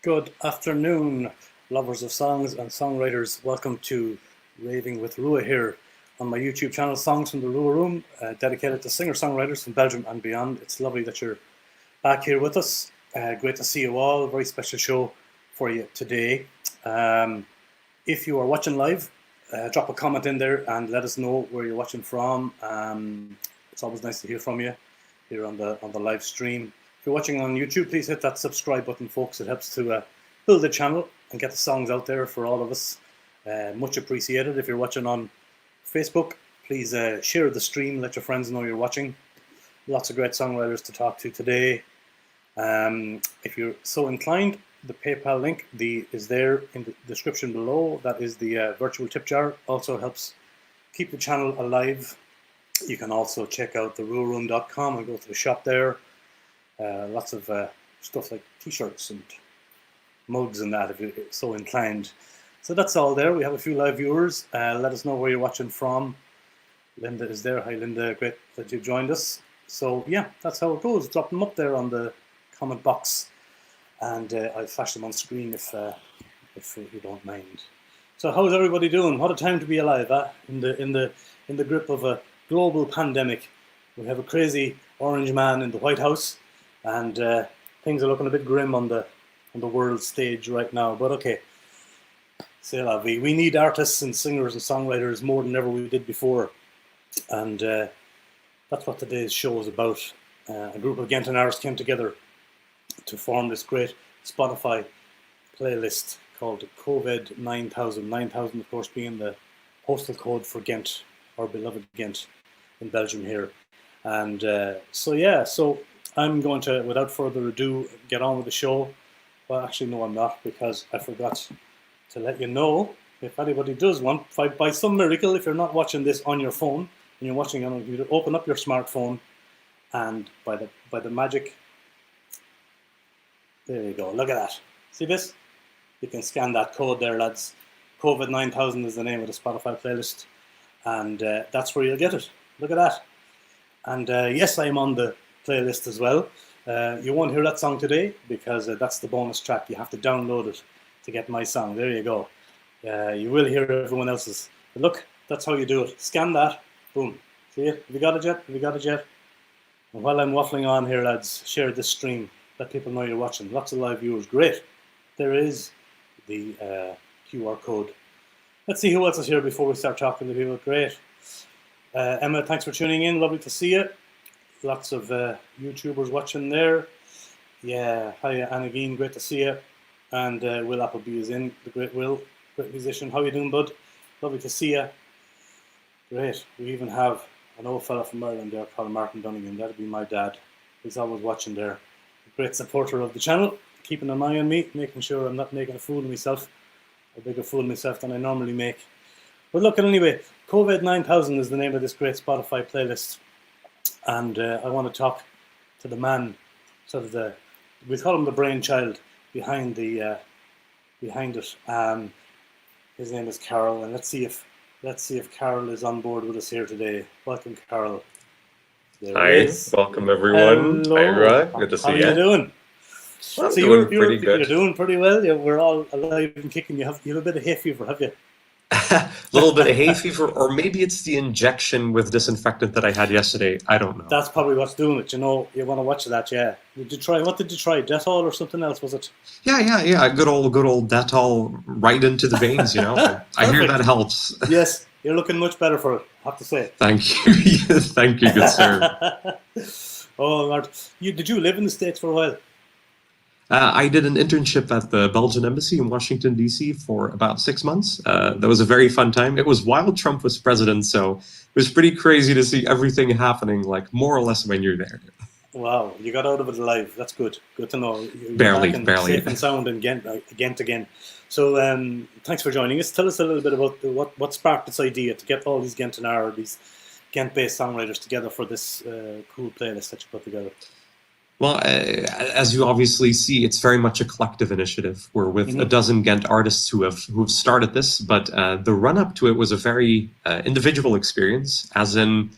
Good afternoon, lovers of songs and songwriters. Welcome to Raving with Rua here on my YouTube channel, Songs from the Rua Room, dedicated to singer-songwriters from Belgium and beyond. It's lovely that you're back here with us. Great to see you all. A very special show for you today. If you are watching live, drop a comment in there and let us know where you're watching from. It's always nice to hear from you here on the live stream. If you're watching on YouTube, please hit that subscribe button, folks. It helps to build the channel and get the songs out there for all of us. Much appreciated. If you're watching on Facebook, please share the stream. Let your friends know you're watching. Lots of great songwriters to talk to today. If you're so inclined, the PayPal link is there in the description below. That is the virtual tip jar. Also helps keep the channel alive. You can also check out theruaroom.com and go to the shop there. Lots of stuff like t-shirts and mugs and that if you're so inclined. So that's all there. We have a few live viewers. Let us know where you're watching from. Linda is there. Hi Linda, great that you've joined us. So yeah, that's how it goes. Drop them up there on the comment box and I'll flash them on screen if you don't mind. So how's everybody doing? What a time to be alive, in the grip of a global pandemic. We have a crazy orange man in the White House. And things are looking a bit grim on the world stage right now. But okay, c'est la vie. We need artists and singers and songwriters more than ever we did before. And that's what today's show is about. A group of Ghent artists came together to form this great Spotify playlist called COVID 9000. 9000, of course, being the postal code for Ghent, our beloved Ghent in Belgium here. And so I'm going to, without further ado, get on with the show. Well, actually, no, I'm not, because I forgot to let you know, if anybody does want, by some miracle, if you're not watching this on your phone, and you're watching on a computer, open up your smartphone, and by the magic, there you go, look at that. See this? You can scan that code there, lads. COVID 9000 is the name of the Spotify playlist, and that's where you'll get it. Look at that. And yes, I'm on the playlist as well. You won't hear that song today because that's the bonus track. You have to download it to get my song. There you go. You will hear everyone else's. But look, that's how you do it. Scan that. Boom. See it? Have you got it yet? Have you got it yet? And while I'm waffling on here, lads, share this stream. Let people know you're watching. Lots of live viewers. Great. There is the QR code. Let's see who else is here before we start talking to people. Great. Emma, thanks for tuning in. Lovely to see you. Lots of YouTubers watching there. Yeah, hi Annageen, great to see you. And Will Appleby is in, the great Will, great musician. How you doing, bud? Lovely to see you. Great. We even have an old fella from Ireland there called Martin Dunnigan. That'd be my dad. He's always watching there. A great supporter of the channel, keeping an eye on me, making sure I'm not making a fool of myself, a bigger fool of myself than I normally make. But look, anyway, COVID 9000 is the name of this great Spotify playlist. And I want to talk to the man, sort of we call him the brainchild behind it. His name is Carol, and let's see if Carol is on board with us here today. Welcome, Carol. Hi, welcome everyone. Hello. Hi, Rua. Good to see you. How are you doing? I'm doing pretty good. You're doing pretty well. We're all alive and kicking. You have a bit of hay fever, have you? A little bit of hay fever, or maybe it's the injection with disinfectant that I had yesterday. I don't know. That's probably what's doing it. You know, you want to watch that, yeah. What did you try? Dettol or something else, was it? Yeah. Good old Dettol right into the veins, you know. I hear that helps. Yes, you're looking much better for it, I have to say. Thank you. Thank you, good sir. Oh, Lord. Did you live in the States for a while? I did an internship at the Belgian embassy in Washington, D.C. for about 6 months. That was a very fun time. It was while Trump was president, so it was pretty crazy to see everything happening, like more or less when you're there. Wow, you got out of it alive. That's good. Good to know. You're barely. Safe and sound and Ghent again. So thanks for joining us. Tell us a little bit about what sparked this idea to get all these these Ghent-based songwriters together for this cool playlist that you put together. Well, as you obviously see, it's very much a collective initiative. We're with a dozen Ghent artists who've started this, but the run-up to it was a very individual experience, as in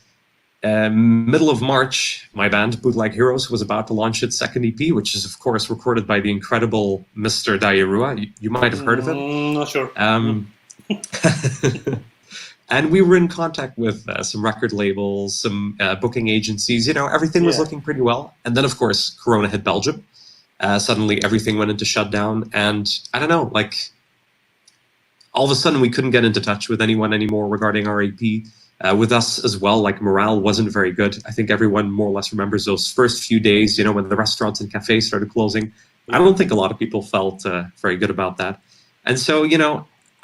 middle of March, my band, Bootleg Heroes, was about to launch its second EP, which is, of course, recorded by the incredible Mr. Diarua. You might have heard of him. Not sure. And we were in contact with some record labels, some booking agencies. Everything was looking pretty well. And then, of course, Corona hit Belgium. Suddenly, everything went into shutdown. And I don't know, all of a sudden, we couldn't get into touch with anyone anymore regarding our EP. With us as well, morale wasn't very good. I think everyone more or less remembers those first few days, when the restaurants and cafes started closing. I don't think a lot of people felt very good about that. And so,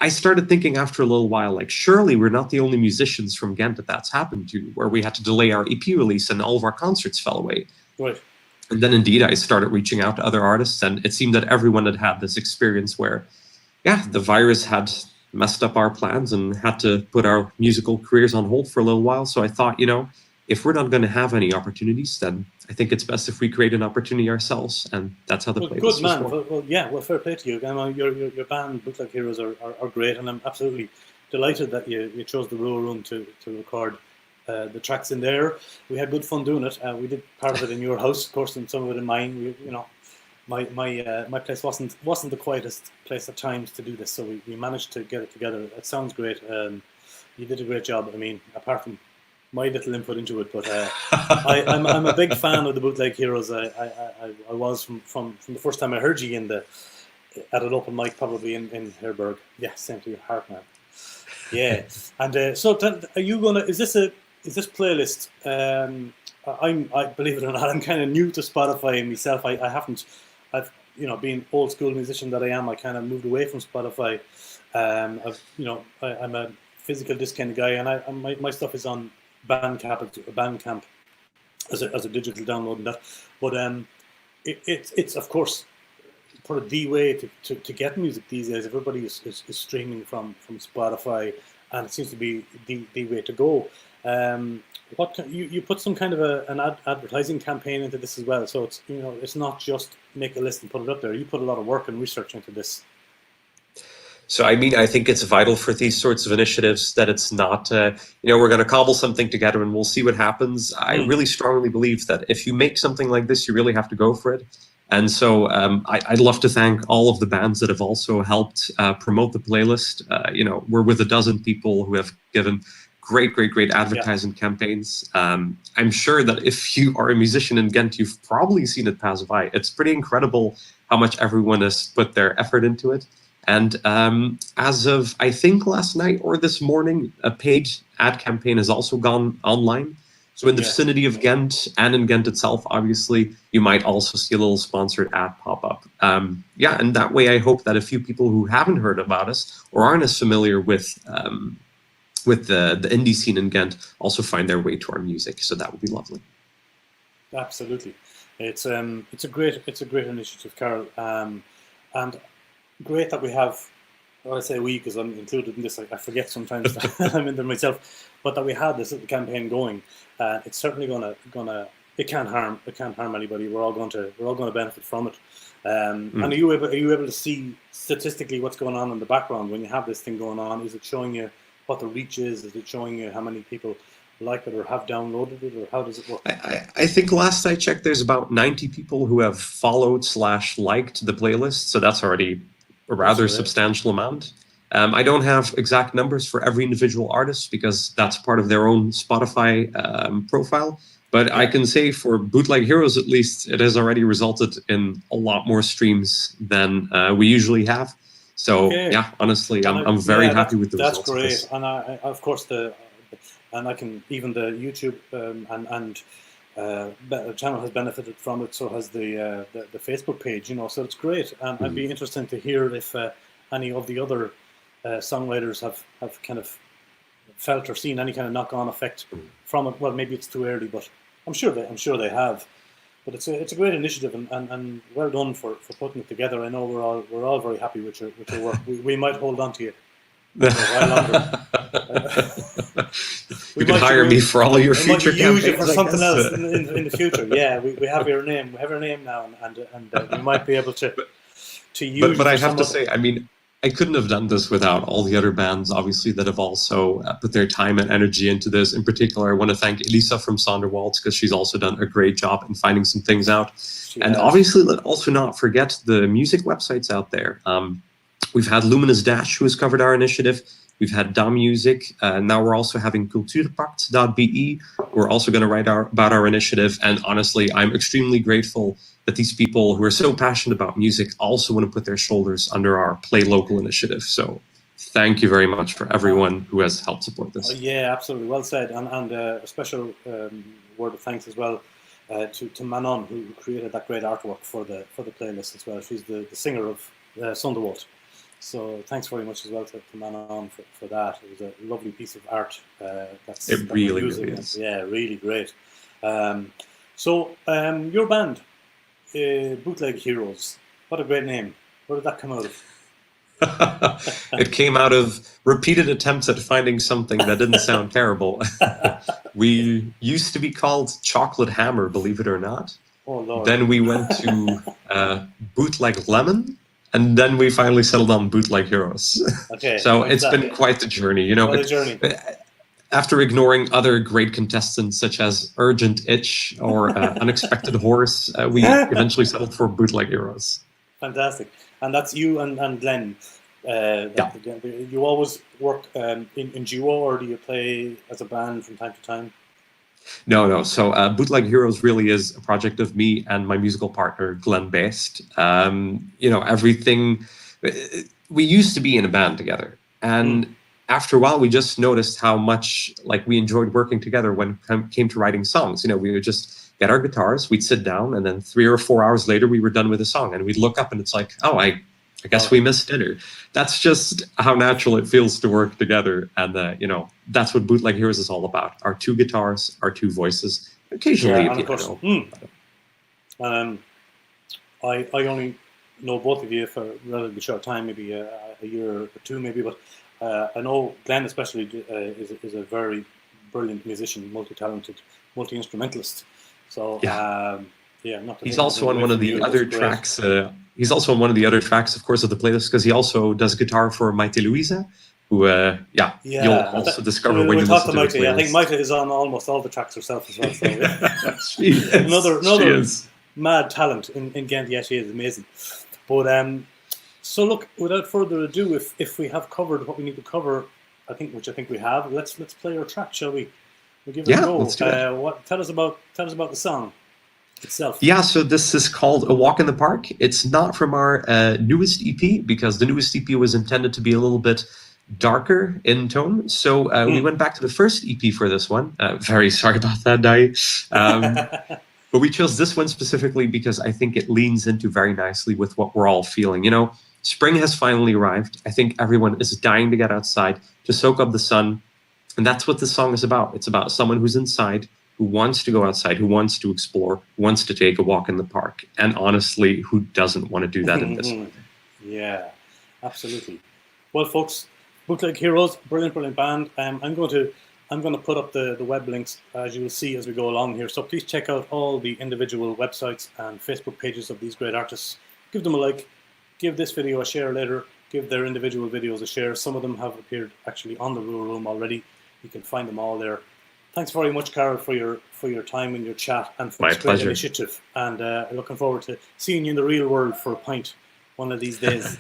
I started thinking after a little while, surely we're not the only musicians from Ghent that's happened to, where we had to delay our EP release and all of our concerts fell away. Right. And then indeed, I started reaching out to other artists, and it seemed that everyone had had this experience where, the virus had messed up our plans and had to put our musical careers on hold for a little while. So I thought, if we're not going to have any opportunities, then I think it's best if we create an opportunity ourselves. And that's how the playlist good man. was born. Well, fair play to you. Your band, Bootleg Heroes, are great, and I'm absolutely delighted that you chose the RWR room to record the tracks in there. We had good fun doing it. We did part of it in your house, of course, and some of it in mine. My place wasn't the quietest place at times to do this, so we managed to get it together. It sounds great. You did a great job. Apart from my little input into it, but I'm a big fan of the Bootleg Heroes. I was from the first time I heard you at an open mic, probably in Herberg. Yeah, same to your heart, man. Yeah, and so are you gonna? Is this playlist? I believe it or not, I'm kind of new to Spotify myself. I've being old school musician that I am, I kind of moved away from Spotify. I'm a physical disc kind of guy, and my stuff is on Bandcamp as a digital download and that. But it's of course probably the way to get music these days. Everybody is streaming from Spotify, and it seems to be the way to go. You put some kind of an advertising campaign into this as well, so it's not just make a list and put it up there. You put a lot of work and research into this. So I think it's vital for these sorts of initiatives that it's not we're going to cobble something together and we'll see what happens. I really strongly believe that if you make something like this, you really have to go for it. And so I'd love to thank all of the bands that have also helped promote the playlist. We're with a dozen people who have given great advertising campaigns. I'm sure that if you are a musician in Ghent, you've probably seen it pass by. It's pretty incredible how much everyone has put their effort into it. And as of, I think, last night or this morning, a paid ad campaign has also gone online. So in the vicinity of Ghent and in Ghent itself, obviously, you might also see a little sponsored ad pop up. And that way I hope that a few people who haven't heard about us or aren't as familiar with the indie scene in Ghent also find their way to our music. So that would be lovely. Absolutely. It's a great initiative, Carol. And great that we have, well, I say we because I'm included in this. I forget sometimes that I'm in there myself, but that we had this campaign going. It's certainly gonna. It can't harm anybody. We're all going to benefit from it. And are you able to see statistically what's going on in the background when you have this thing going on? Is it showing you what the reach is? Is it showing you how many people like it or have downloaded it, or how does it work? I think last I checked, there's about 90 people who have followed/liked the playlist, so that's already a rather substantial amount. I don't have exact numbers for every individual artist because that's part of their own Spotify profile. But I can say for Bootleg Heroes, at least, it has already resulted in a lot more streams than we usually have. So honestly, I'm very happy with the results. That's great, of and of course I can even the YouTube and the channel has benefited from it. So has the Facebook page. So it's great, and I'd be interested to hear if any of the other songwriters have kind of felt or seen any kind of knock-on effect from it. Well, maybe it's too early, but I'm sure they have. But it's a great initiative, and well done for putting it together. I know we're all very happy with your work. We might hold on to you for a while longer. You can hire me for all your future campaigns. Use it for something else in the future. Yeah, we have your name. We have your name now, and we might be able to use. But I have to say, I couldn't have done this without all the other bands, obviously, that have also put their time and energy into this. In particular, I want to thank Elisa from Sonderwald, because she's also done a great job in finding some things out. And obviously, let's also not forget the music websites out there. We've had Luminous Dash, who has covered our initiative. We've had Da Music. Now we're also having Cultuurpact.be. We're also going to write about our initiative. And honestly, I'm extremely grateful that these people who are so passionate about music also want to put their shoulders under our Play Local initiative. So thank you very much for everyone who has helped support this. Yeah, absolutely. Well said. And a special word of thanks as well to Manon, who created that great artwork for the playlist as well. She's the singer of Thunderwater. So thanks very much as well to Manon for that. It was a lovely piece of art. It really is. Yeah, really great. So your band, Bootleg Heroes, what a great name. Where did that come out of? It came out of repeated attempts at finding something that didn't sound terrible. We used to be called Chocolate Hammer, believe it or not. Oh, Lord. Then we went to Bootleg Lemon. And then we finally settled on Bootleg Heroes. Okay. So it's been quite the journey, you know. Quite a journey. After ignoring other great contestants such as Urgent Itch or Unexpected Horse, we eventually settled for Bootleg Heroes. Fantastic. And that's you and Glenn. Yeah. You always work in duo, or do you play as a band from time to time? No. So Bootleg Heroes really is a project of me and my musical partner, Glenn Best. You know, everything... We used to be in a band together. And after a while, we just noticed how much we enjoyed working together when it came to writing songs. You know, we would just get our guitars, we'd sit down, and then 3 or 4 hours later, we were done with a song. And we'd look up and it's like, oh, I guess we missed dinner. That's just how natural it feels to work together. And, you know, that's what Bootleg Heroes is all about. Our 2 guitars, our 2 voices, occasionally a piano. I only know both of you for a relatively short time, maybe a year or 2 maybe, but I know Glenn especially is a very brilliant musician, multi-talented, multi-instrumentalist. So he's also on one of the other tracks. He's also on one of the other tracks, of course, of the playlist, because he also does guitar for Maite Louisa, who you'll also discover when you listen to the playlist. I think Maite is on almost all the tracks herself as well. So another mad talent in Ghent. Yeah, she is amazing. But so look, without further ado, if we have covered what we need to cover, which I think we have, let's play our track, shall we? We'll give it a go. Let's do it. Tell us about the song itself. Yeah, so this is called A Walk in the Park. It's not from our newest EP, because the newest EP was intended to be a little bit darker in tone. So we went back to the first EP for this one. Very sorry about that, Dai. But we chose this one specifically because I think it leans into very nicely with what we're all feeling. You know, spring has finally arrived. I think everyone is dying to get outside, to soak up the sun. And that's what this song is about. It's about someone who's inside, who wants to go outside, who wants to explore, who wants to take a walk in the park. And honestly, who doesn't want to do that in this weather? Yeah, absolutely. Well, folks, Bootleg Heroes, brilliant band. I'm going to put up the web links, as you will see as we go along here. So please check out all the individual websites and Facebook pages of these great artists. Give them a like. Give this video a share later. Give their individual videos a share. Some of them have appeared actually on the RWR Room already. You can find them all there. Thanks very much, Carol, for your time and your chat and for this great initiative. And looking forward to seeing you in the real world for a pint one of these days.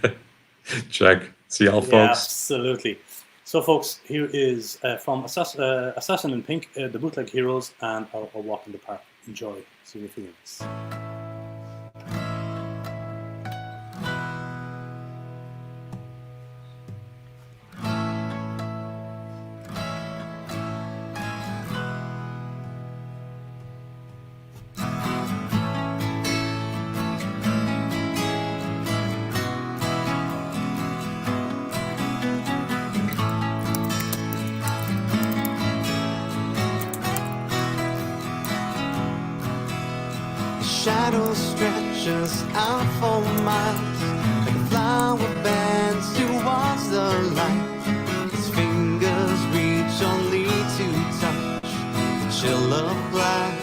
Check. See y'all, folks. Yeah, absolutely. So, folks, here is from Assassin in Pink, the Bootleg Heroes, and a Walk in the Park. Enjoy. See you in a few minutes. Shadow stretches out for miles, and the flower bends towards the light. His fingers reach only to touch the chill of glass.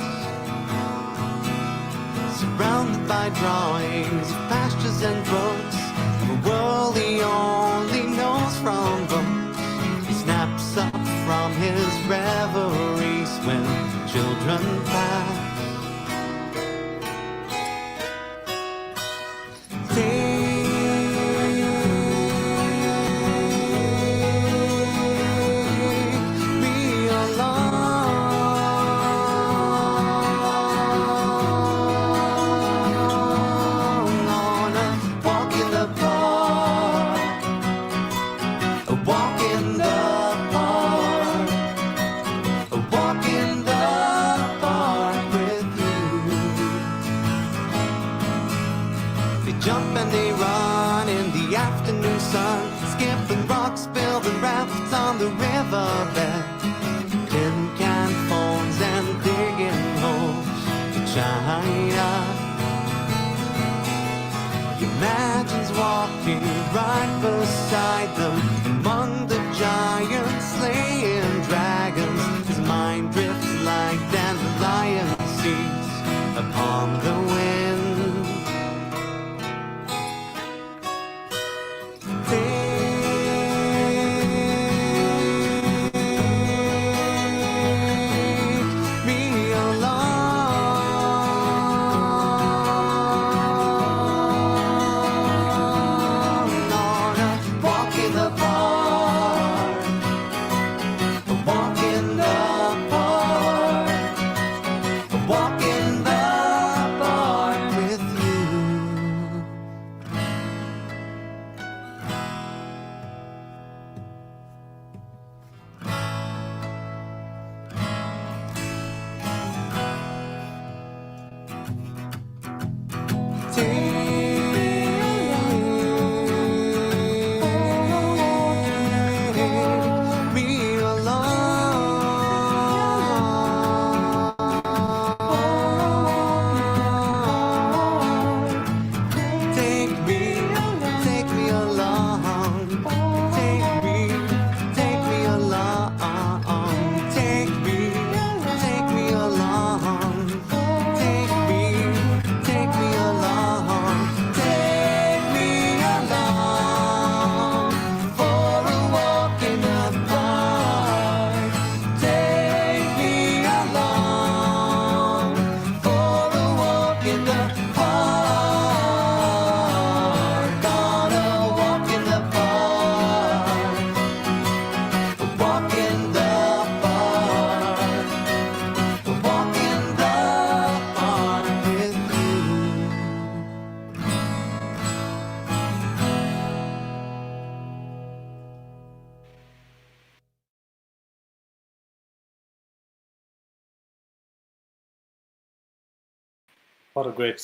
Surrounded by drawings of pastures and books of a world he owns. children pass. Jump and they run in the afternoon sun, skipping rocks, building rafts on the riverbed, tin can phones and digging holes to China. He imagines walking right beside them among the giants slaying dragons. His mind drifts like dandelion seeds upon the wind.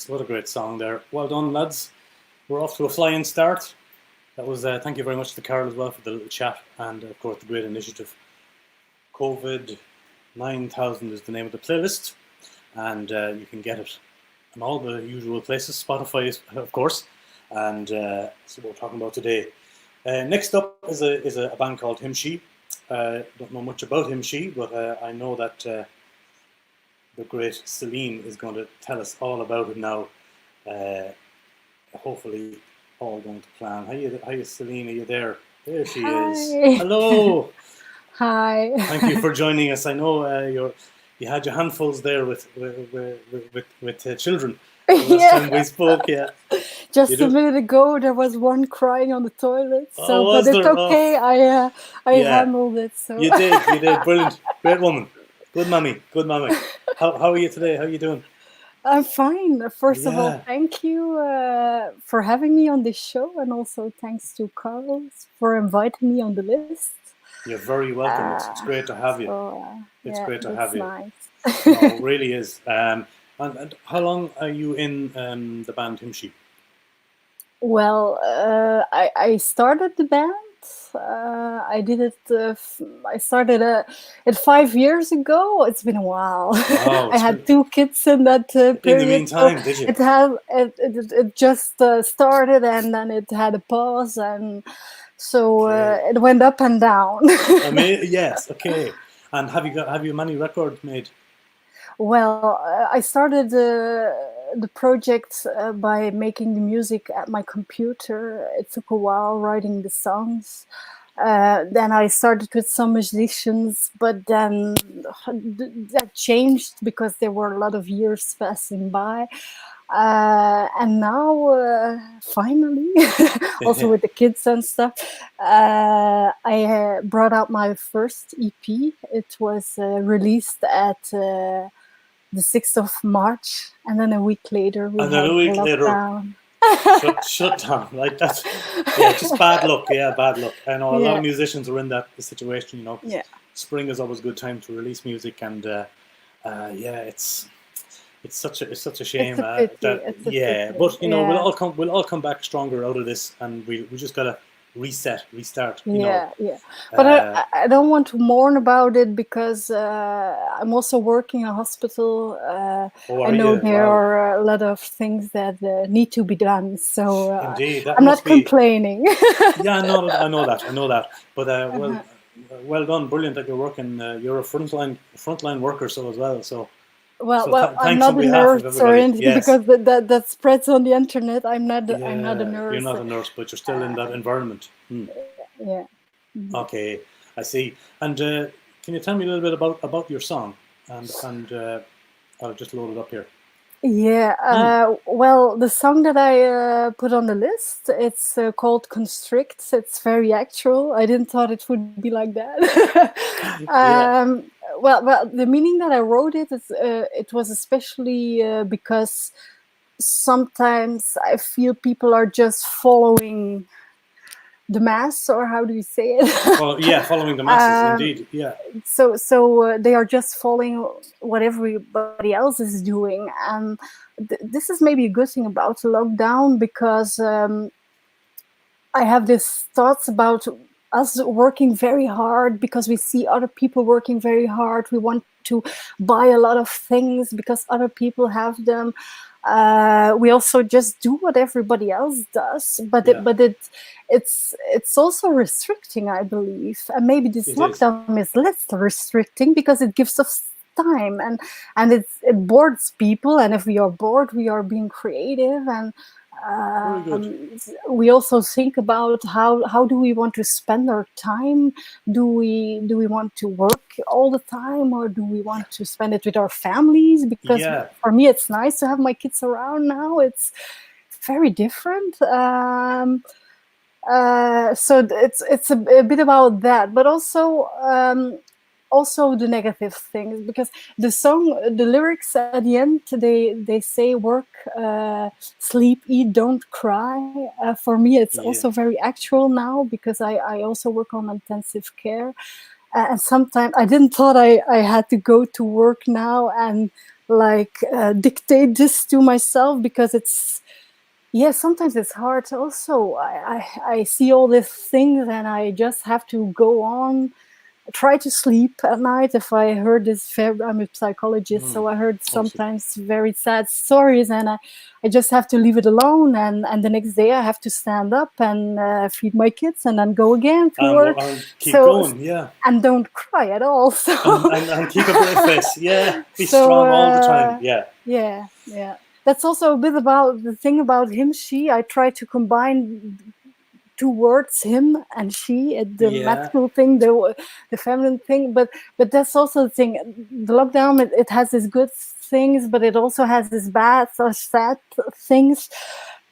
What a great song there. Well done, lads. We're off to a flying start. That was thank you very much to Carol as well for the little chat and of course the great initiative. COVID 9000 is the name of the playlist, and you can get it in all the usual places. Spotify, of course, and that's what we're talking about today. Next up is a band called Him She. Don't know much about Him She, but I know that the great Celine is going to tell us all about it now. Hopefully, all going to plan. How you, Celine? Are you there? There she is. Hello. Hi. Thank you for joining us. I know you had your handfuls there with children. The last time we spoke, yeah. Just a minute ago, there was one crying on the toilet. So, but it's okay. Oh. I handled it. So you did. Brilliant, great woman, good mommy. How are you today? How are you doing? I'm fine. First of all, thank you for having me on this show, and also thanks to Carlos for inviting me on the list. You're very welcome. It's great to have you. It's great to have you. Nice. No, it really is. And how long are you in the band Him She? Well, I started the band. I did it. I started it 5 years ago. It's been a while. Oh, I had 2 kids in that period. In the meantime, did you? It just started, and then it had a pause, and so it went up and down. Yes. Okay. And have you many records made? Well, I started the project by making the music at my computer. It took a while writing the songs. Then I started with some musicians, but then that changed because there were a lot of years passing by. And now, finally, also with the kids and stuff, I brought out my first EP. It was released at the 6th of March, and then a week later we And had then a week lockdown. shut down. Like that's just bad luck. Yeah, bad luck. I know a lot Yeah. of musicians are in that situation. You know, 'cause Yeah. spring is always a good time to release music, and it's such a shame. It's a pity. It's a pity. But you know, Yeah. we'll all come back stronger out of this, and we just gotta restart. You Yeah, know. yeah. But I don't want to mourn about it because I'm also working in a hospital. Oh, I are know you? there Wow. are a lot of things that need to be done. So Indeed, that I'm not must be. complaining. Yeah, I know that. But Uh-huh. well done, brilliant that you're working. You're a frontline worker, so as well. So Well, I'm thanks on not a behalf of nurse or everybody. anything Yes, because that spreds on the internet. I'm not a yeah, you're nurse. not a nurse, but you're still in that environment. Yeah. Mhm. Okay, I see. And can you tell me a little bit about your song? And I'll just load it up here. Yeah, well, the song that I put on the list, it's called Constrict. It's very actual. I didn't thought it would be like that. Yeah, Well, the meaning that I wrote it is it was especially because sometimes I feel people are just following the mass, or how do you say it? following the masses, indeed. Yeah, So they are just following what everybody else is doing, and this is maybe a good thing about the lockdown because I have these thoughts about us working very hard because we see other people working very hard. We want to buy a lot of things because other people have them. We also just do what everybody else does, but it's also restricting, I believe. And maybe this it is. lockdown is less restricting because it gives us time and it boards people. And if we are bored, we are being creative and. Very good. We also think about how do we want to spend our time? Do we want to work all the time, or do we want to spend it with our families? Because Yeah. for me, it's nice to have my kids around now. It's very different. So it's a bit about that, but also the negative things, because the song, the lyrics at the end, they say work, sleep, eat, don't cry. For me, it's also very actual now because I also work on intensive care. And sometimes I didn't thought I had to go to work now and dictate this to myself because sometimes it's hard. Also, I see all these things and I just have to go on. Try to sleep at night. If I heard this, I'm a psychologist, so I heard sometimes very sad stories, and I just have to leave it alone. And the next day I have to stand up and feed my kids, and then go again to work. And keep going, yeah. And don't cry at all. So and keep a brave face, yeah. Be strong all the time, yeah. Yeah. That's also a bit about the thing about him, she. I try to combine two words, him and she, the masculine thing, the feminine thing, but that's also the thing. The lockdown, it has these good things, but it also has these bad or sad things.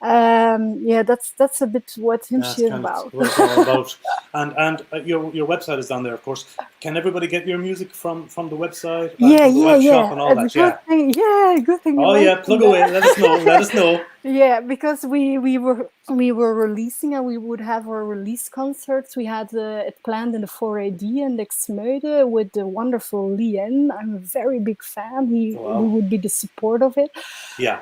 That's a bit what him she is about. What it's all about. And your website is down there, of course. Can everybody get your music from the website? Shop and all that, good thing. Oh yeah, plug away. Let us know. Yeah, because we were releasing, and we would have our release concerts. We had it planned in the 4AD and Exmeude with the wonderful Lien. I'm a very big fan. He would be the support of it. Yeah.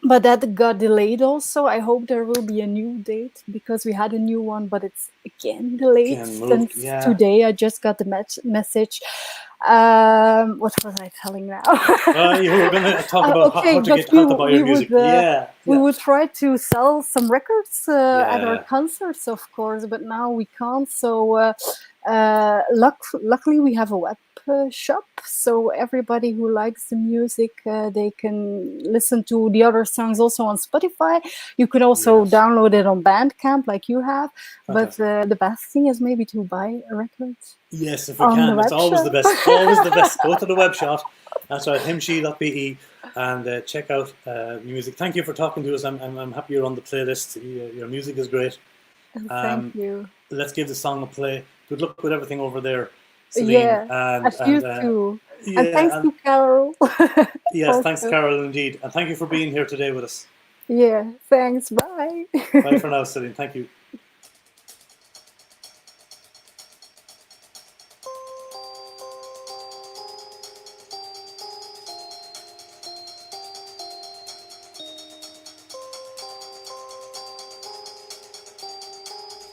But that got delayed also. I hope there will be a new date because we had a new one, but it's again delayed since today. I just got the message. What was I telling now? You were going to talk about how to buy your music. We would try to sell some records at our concerts, of course, but now we can't. So Luckily, we have a web shop, so everybody who likes the music, they can listen to the other songs also on Spotify. You could also Yes. download it on Bandcamp, like you have. Fantastic. But the best thing is maybe to buy a record. Yes, if we On the can, it's web always the shop. best. Always the best. Go to the web shop. That's right, himshe.be, and check out music. Thank you for talking to us. I'm happy you're on the playlist. Your music is great. Thank you. Let's give the song a play. Good luck with everything over there, Celine. Yeah, and you too. Yeah, and thanks to Carol. Yes, thanks, Also. Carol, indeed. And thank you for being here today with us. Yeah, thanks. Bye. Bye for now, Celine. Thank you.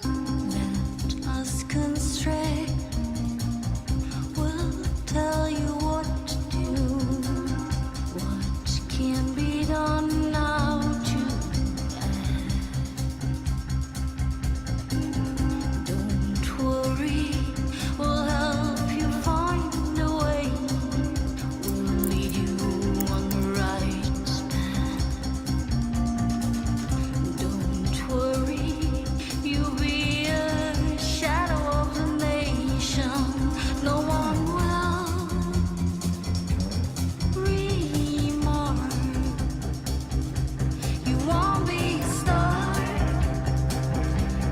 Let us constrain. We'll tell you what to do. What can be done now to add. Don't worry, we'll help you find a way. We'll lead you on the right path. Don't worry, you'll be a shadow of the nation. No one will remark. You won't be a star.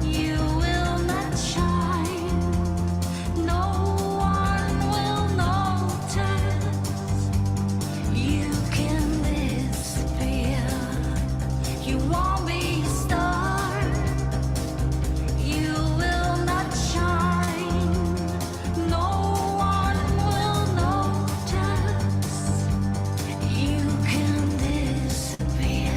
You will not shine. No one will notice. You can disappear. You won't be a star. You will not shine. No one will notice. You can disappear.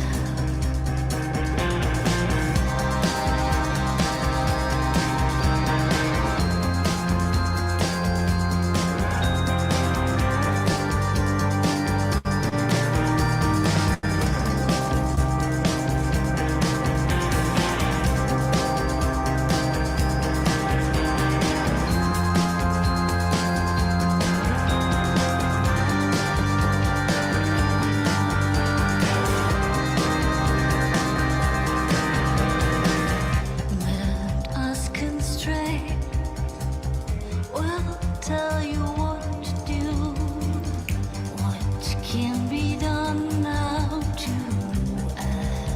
Let us constrain. We'll tell you what to do. What can be done now to add.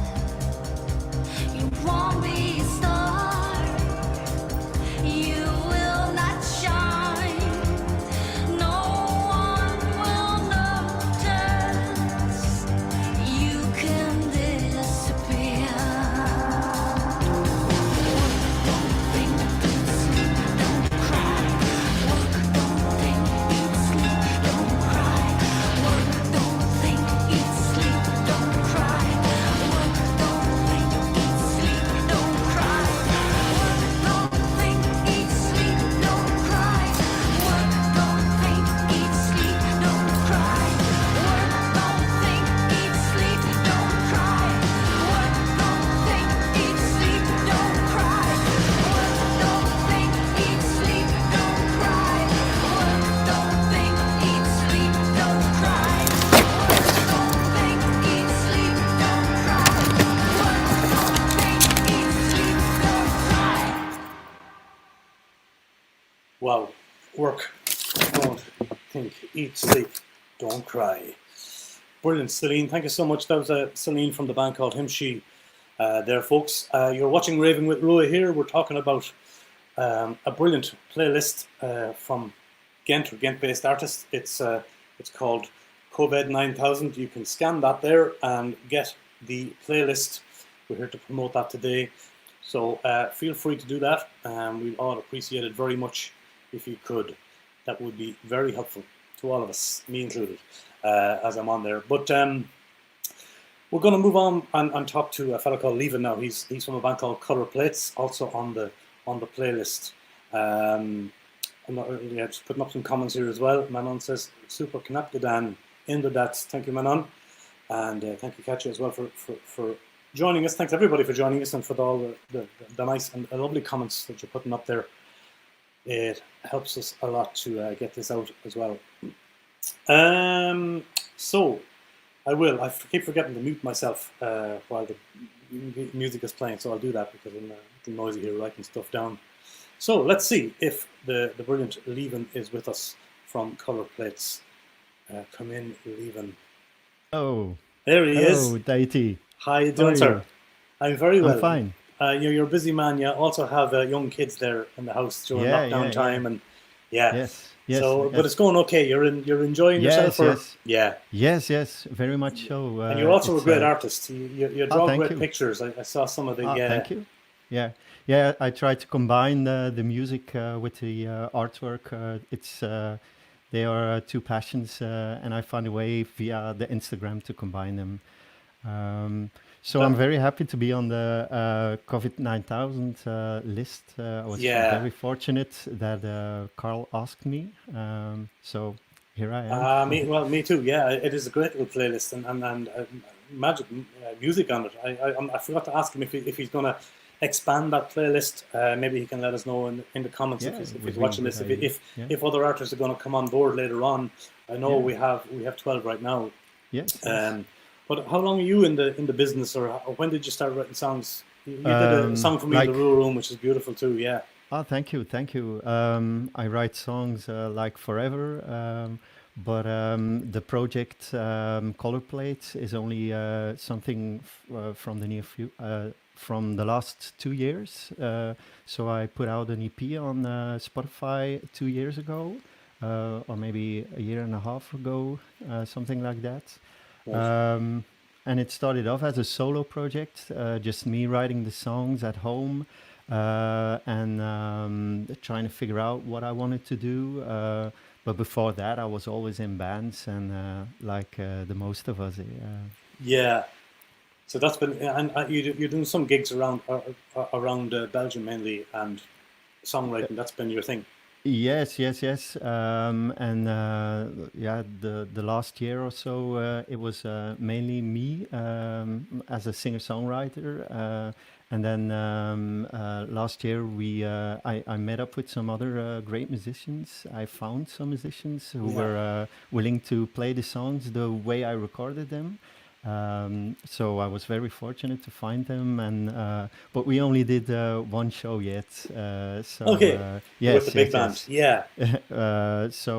You won't be a star. You will not shine. No one will notice. You can disappear. Wow. Work. Don't think. Eat, sleep. Don't cry. Brilliant, Celine. Thank you so much. That was Celine from the band called Him She. There, folks. You're watching Raving with Rua here. We're talking about a brilliant playlist from Ghent, or Ghent-based artist. It's called COVID 9000. You can scan that there and get the playlist. We're here to promote that today. So feel free to do that. We'd all appreciate it very much if you could. That would be very helpful to all of us, me included, as I'm on there. But we're going to move on and talk to a fellow called Louisa now. He's from a band called Color Plates, also on the playlist. I'm not really, just putting up some comments here as well. Manon says, super Knapgedan in the dats. Thank you, Manon. And thank you, Katja, as well for joining us. Thanks, everybody, for joining us and for all the nice and lovely comments that you're putting up there. it helps us a lot to get this out as well. So I keep forgetting to mute myself while the music is playing, so I'll do that because I'm a little noisy here writing stuff down. So let's see if the brilliant Lieven is with us from Color Plates. Come in, Lieven. Oh, There he is. hello, Deity. How you How doing, are sir? you? I'm very well. I'm fine. You're a busy man. You also have young kids there in the house during Yeah, lockdown yeah, time, yeah. and yeah. Yes, yes, So, but yes, it's going okay. You're enjoying yourself, yes, or yes, yeah. yes, very much so. And you're also a It's great artist. You draw thank great you. pictures. I saw some of the Thank you. Yeah, yeah. I try to combine the music with the artwork. They are two passions, and I find a way via the Instagram to combine them. So I'm very happy to be on the COVID 9000 list. I was Yeah. very fortunate that Carl asked me. So here I am. Me too. Yeah, it is a great little playlist and magic music on it. I forgot to ask him if he's going to expand that playlist. Maybe he can let us know in the comments Yeah, if would he's be a watching good this. idea. Yeah. If other artists are going to come on board later on. I know Yeah. we have 12 right now. Yes. Yes. But how long are you in the business, or when did you start writing songs? You did a song for me in the RWR room, which is beautiful too. Yeah. Oh, thank you, thank you. I write songs like forever, but the project Color Plates is only something from the from the last 2 years. So I put out an EP on Spotify 2 years ago, or maybe a year and a half ago, something like that. Right. And it started off as a solo project, just me writing the songs at home and trying to figure out what I wanted to do. But before that, I was always in bands, and like the most of us. Yeah. So that's been, and you're doing some gigs around Belgium mainly, and songwriting. That's been your thing. Yes, yes, yes. And yeah, the last year or so, it was mainly me as a singer-songwriter. And then last year, I met up with some other great musicians. I found some musicians who were willing to play the songs the way I recorded them. So I was very fortunate to find them, and but we only did one show yet. So Okay. yes, With the big yes, band. yes. Yeah. So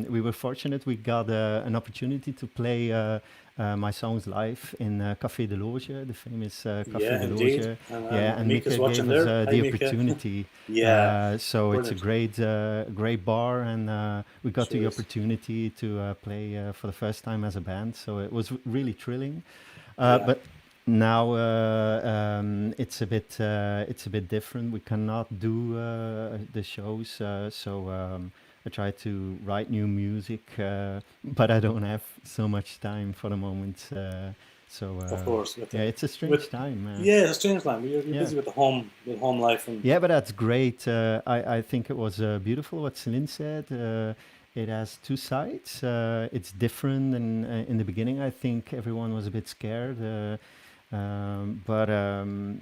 we were fortunate. We got an opportunity to play my songs live in Café de Loge, the famous Café Yeah, de indeed. Loge. And Yeah, and Mika's Mika watching gave us there. Hi, the Mika. opportunity. Yeah. So it's a Brilliant. great bar, and we got the Sure is. opportunity to play for the first time as a band. So it was really thrilling. Yeah. But now it's a bit different. We cannot do the shows, so I try to write new music, but I don't have so much time for the moment. So Of course. yeah, it's a strange time. Yeah, it's a strange time. You're yeah. busy with home life, and Yeah, but that's great. I think it was beautiful what Celine said. It has two sides. It's different, and in the beginning, I think everyone was a bit scared. But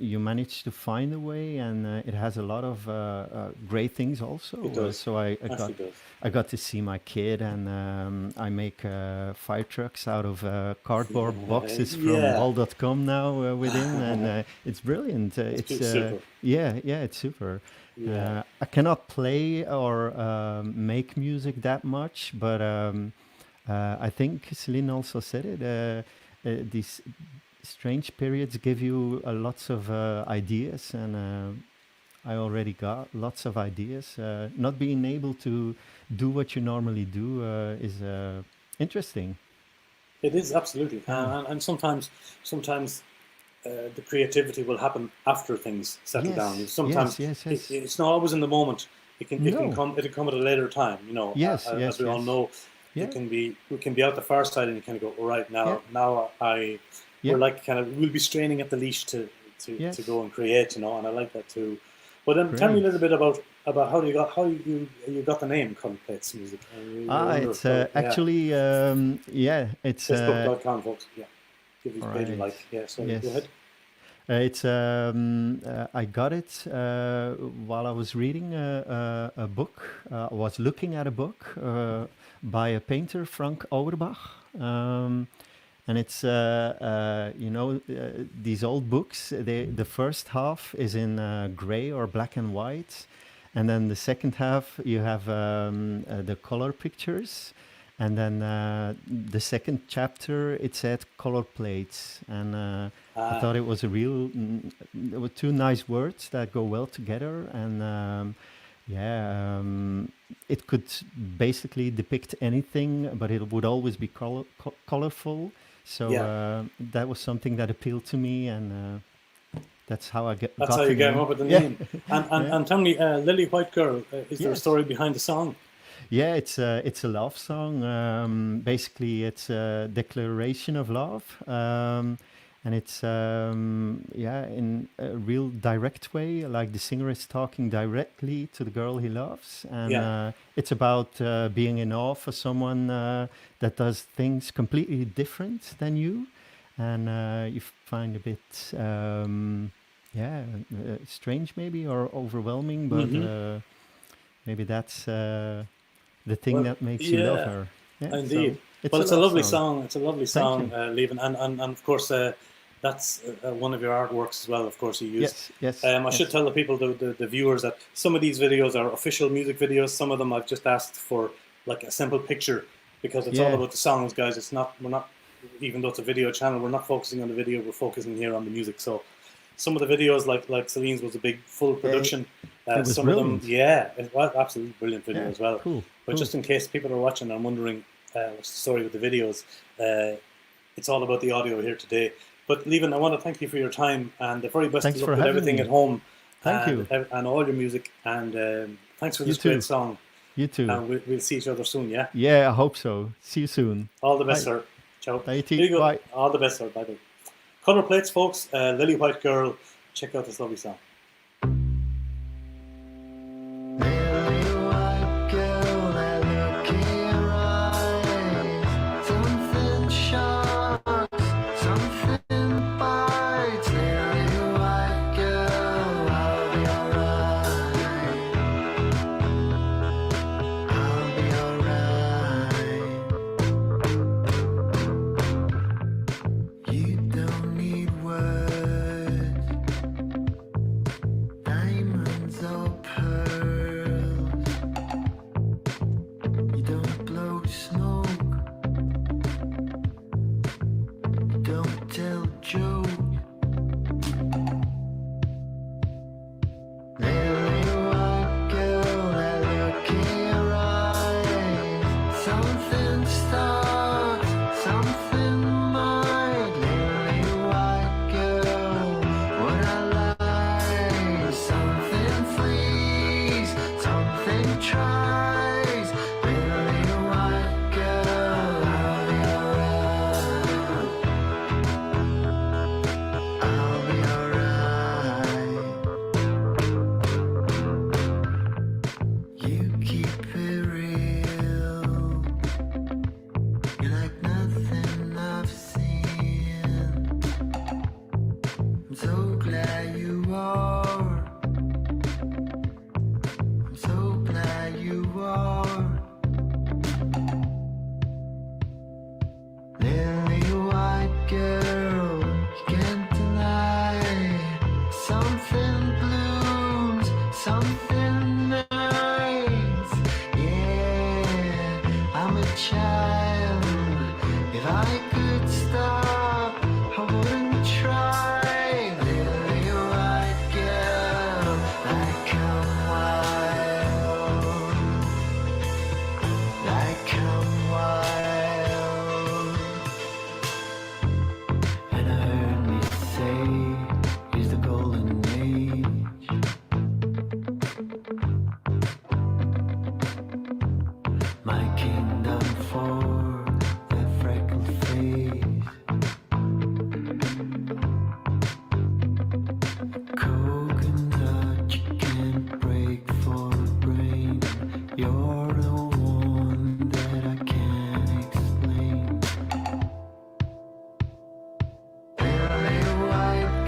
you managed to find a way, and it has a lot of great things also. it does. So Actually does. I got to see my kid, and I make fire trucks out of cardboard boxes from Yeah. wall.com now with him, and it's brilliant. It's super. yeah, it's super. Yeah. I cannot play or make music that much, but I think Celine also said it. These strange periods give you lots of ideas, and I already got lots of ideas. Not being able to do what you normally do is interesting. It is absolutely, and sometimes the creativity will happen after things settle down. Yes, Sometimes yes, yes, yes. it's not always in the moment. It can No. come at a later time. You know, Yes, as yes, we all yes. know, Yeah, we can be out the far side and you kind of go, all right, yeah, now yeah. we're like we'll be straining at the leash to Yes, go and create, you know, and I like that too. But then tell me a great. little bit about how you got the name Color Plates Music. You're under It's yeah, actually yeah, it's Facebook.com, folks. Yeah, give these all page a right. like. Yeah, sorry, go Yes. ahead. I got it while I was reading a book. I was looking at a book by a painter, Frank Auerbach. And it's these old books. The first half is in gray or black and white, and then the second half you have the color pictures, and then the second chapter it said color plates, and I thought it was there were two nice words that go well together, and it could basically depict anything, but it would always be colorful. So that was something that appealed to me, and that's how I got. That's how you came up with the name. And tell me, Lily White Girl, is there a story behind the song? Yeah, it's a love song. Basically, it's a declaration of love, and it's in a real direct way. Like the singer is talking directly to the girl he loves, and it's about being in awe for someone that does things completely different than you, and you find a bit strange maybe or overwhelming, but maybe that's the thing that makes you love her. Yeah, indeed. So it's a lovely song. It's a lovely song, Lieven, and of course that's one of your artworks as well. Of course, you used. Yes. I should tell the people, the viewers, that some of these videos are official music videos. Some of them I've just asked for like a simple picture, because it's all about the songs, guys. We're not, even though it's a video channel, we're not focusing on the video. We're focusing here on the music. So some of the videos, like Celine's, was a big full production. Some brilliant. of them, it was absolutely brilliant video as well. Cool. But just in case people are watching and wondering what's the story with the videos, it's all about the audio here today. But Lieven, I want to thank you for your time, and the very best of luck with everything at home. Thank you. And all your music, and thanks for this great song. You too. And we'll see each other soon, yeah? Yeah, I hope so. See you soon. All the best, sir. Ciao. Here you go. Bye. All the best, sir. Bye-bye. Color plates, folks. Lily White Girl. Check out this lovely song. White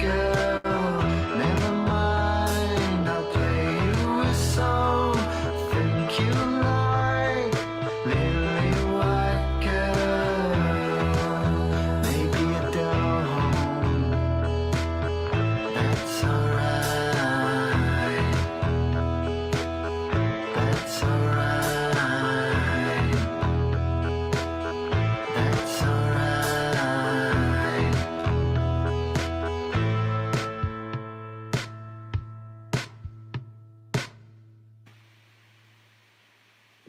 girl.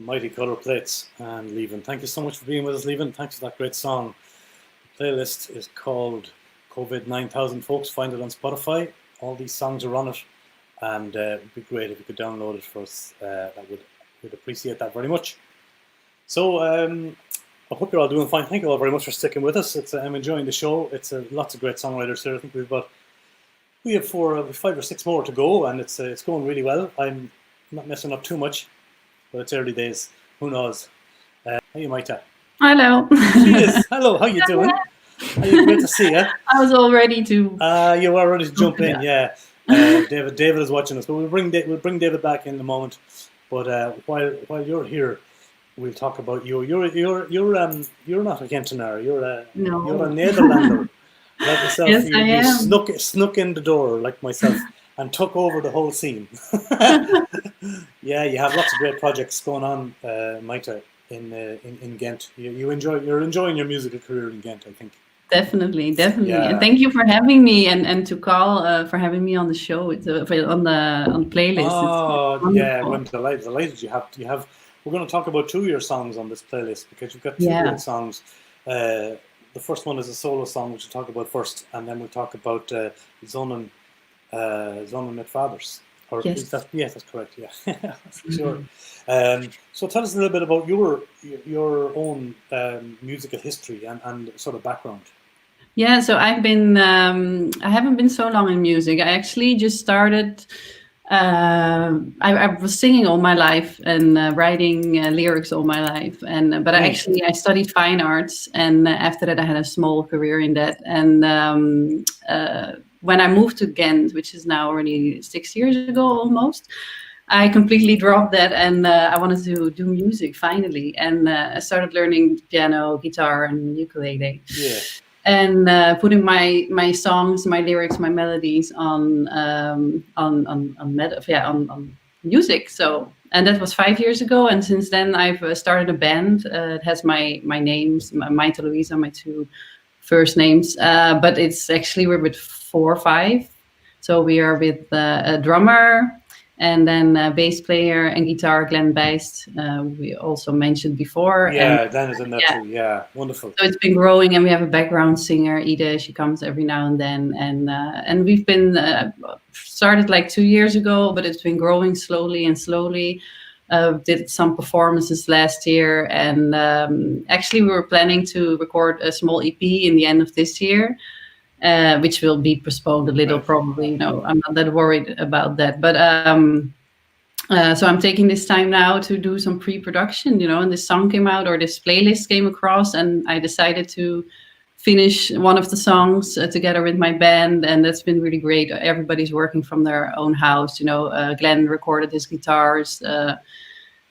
Mighty Color Plates and Leavin. Thank you so much for being with us, Leavin. Thanks for that great song. The playlist is called COVID 9000, folks. Find it on Spotify. All these songs are on it, and it would be great if you could download it for us. We'd appreciate that very much. So I hope you're all doing fine. Thank you all very much for sticking with us. I'm enjoying the show. It's lots of great songwriters here. I think we have 5 or 6 more to go, and it's going really well. I'm not messing up too much, but it's early days. Who knows? How are you, Maita? Hello. Cheers. Hello. How you doing? Great to see you. I was all ready to. You were ready to jump in. Yeah. David is watching us, but we'll bring David back in a moment. But while you're here, we'll talk about you. You're not a Gentenaar. You're a Nederlander like myself. Yes, you I am. Snuck in the door like myself and took over the whole scene. Yeah, you have lots of great projects going on, Maita, in Ghent. You're enjoying your musical career in Ghent, I think. Definitely. Yeah. And thank you for having me and to call for having me on the show. It's on the playlist. Oh yeah, I'm delighted you have. We're going to talk about 2 of your songs on this playlist because you've got 2 great songs. The first one is a solo song, which we'll talk about first, and then we'll talk about Zonin met Vaders. Yes. That's correct. Yeah, sure. So tell us a little bit about your own musical history and sort of background. Yeah, so I've been. I haven't been so long in music. I actually just started. I was singing all my life and writing lyrics all my life, but I studied fine arts, and after that I had a small career in that. And when I moved to Ghent, which is now already 6 years ago almost, I completely dropped that, and I wanted to do music finally, and I started learning piano, guitar, and ukulele. Yeah. And putting my songs, my lyrics, my melodies on music. So, and that was 5 years ago. And since then, I've started a band. It has my names, Maita, Louisa, my 2 first names. But it's actually we're with 4 or 5. So we are with a drummer, and then bass player and guitar, Glenn Bijst, we also mentioned before. Yeah, Glenn is in that too. Yeah, wonderful. So it's been growing, and we have a background singer, Ida. She comes every now and then, and we've been started like 2 years ago, but it's been growing slowly. Did some performances last year, and actually we were planning to record a small EP in the end of this year. Which will be postponed a little, probably. I'm not that worried about that. But so I'm taking this time now to do some pre-production, and this song came out, or this playlist came across, and I decided to finish one of the songs together with my band, and that's been really great. Everybody's working from their own house. Glenn recorded his guitars.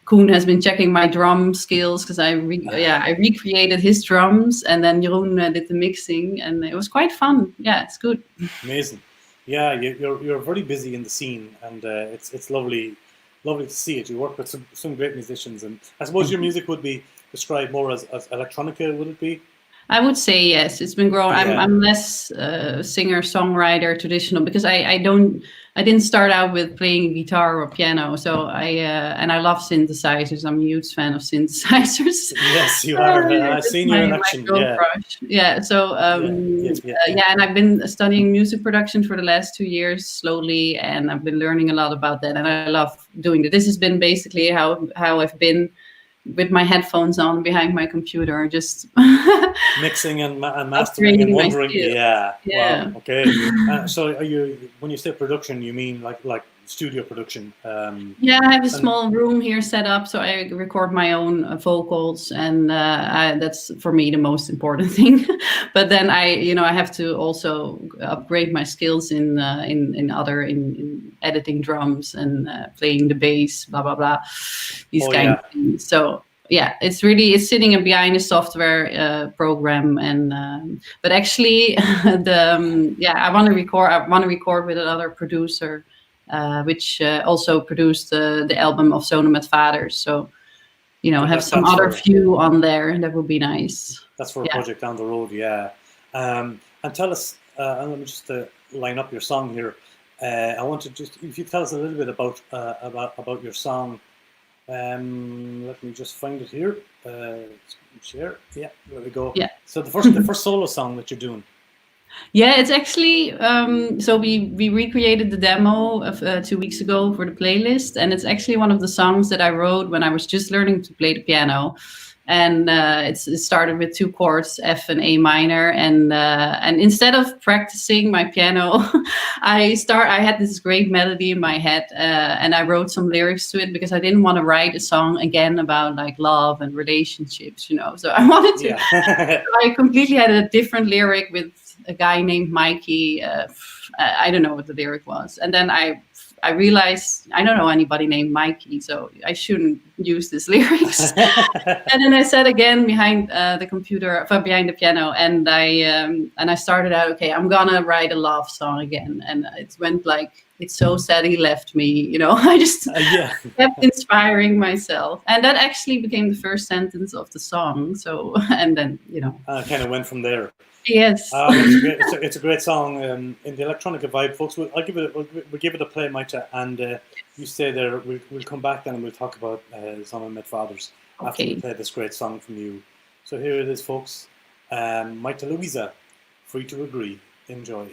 Koen has been checking my drum skills because I recreated his drums, and then Jeroen did the mixing, and it was quite fun. Yeah, it's good. Amazing. Yeah, you're very busy in the scene, and it's lovely to see it. You work with some great musicians, and I suppose your music would be described more as electronica, would it be? I would say yes. It's been growing. Yeah. I'm less singer songwriter traditional because I didn't start out with playing guitar or piano. So I love synthesizers. I'm a huge fan of synthesizers. Yes, you are. I've seen you in action. Yeah. So and I've been studying music production for the last 2 years slowly, and I've been learning a lot about that, and I love doing it. This has been basically how I've been with my headphones on behind my computer, just mixing and mastering and wondering. Yeah. Wow. Okay. So, when you say production, you mean like studio production? Yeah, I have a small room here set up, so I record my own vocals, and that's for me the most important thing. But then I have to also upgrade my skills in editing drums and playing the bass, blah blah blah, these kind of things. So yeah, it's sitting behind a software program, and but actually I want to record with another producer. Which also produced the album of Zonin met Vaders. So, have some other view on there, and that would be nice. That's for a project down the road, yeah. And tell us, and let me just line up your song here. I want to if you tell us a little bit about your song, Let me just find it here. Share. Yeah, there we go. Yeah. So the first solo song that you're doing. Yeah, it's actually so we recreated the demo of 2 weeks ago for the playlist, and it's actually one of the songs that I wrote when I was just learning to play the piano. And it started with 2 chords, F and A minor, and instead of practicing my piano, I had this great melody in my head, and I wrote some lyrics to it because I didn't want to write a song again about like love and relationships, you know. So I wanted to. Yeah. I completely had a different lyric with a guy named Mikey. I don't know what the lyric was, and then I realized I don't know anybody named Mikey, so I shouldn't use these lyrics. And then I sat again behind the computer, behind the piano, and I started out, okay, I'm gonna write a love song again, and it went like, it's so sad he left me, you know. I just kept inspiring myself, and that actually became the first sentence of the song. So, and then, you know, kind of went from there. Yes. It's a great song in the electronica vibe, folks. We'll give it a play, Maita, and you stay there. We'll come back then and we'll talk about Zonin met Vaders after we play this great song from you. So here it is, folks. Maita Louisa, Free to Agree. Enjoy.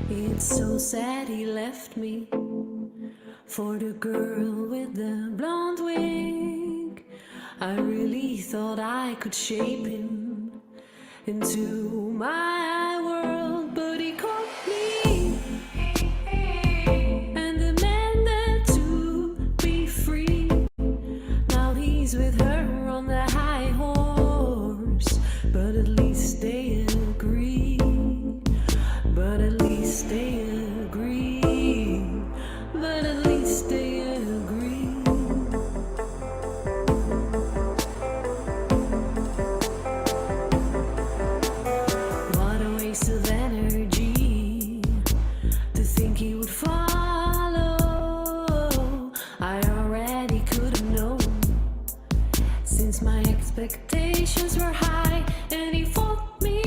It's so sad he left me for the girl with the blonde wig. I really thought I could shape him into my world, but he caught me and demanded to be free. Now he's with her on the high horse, but at least they agree. But at least they agree. But at least they agree. What a waste of energy to think he would follow. I already could have known, since my expectations were high, and he fought me.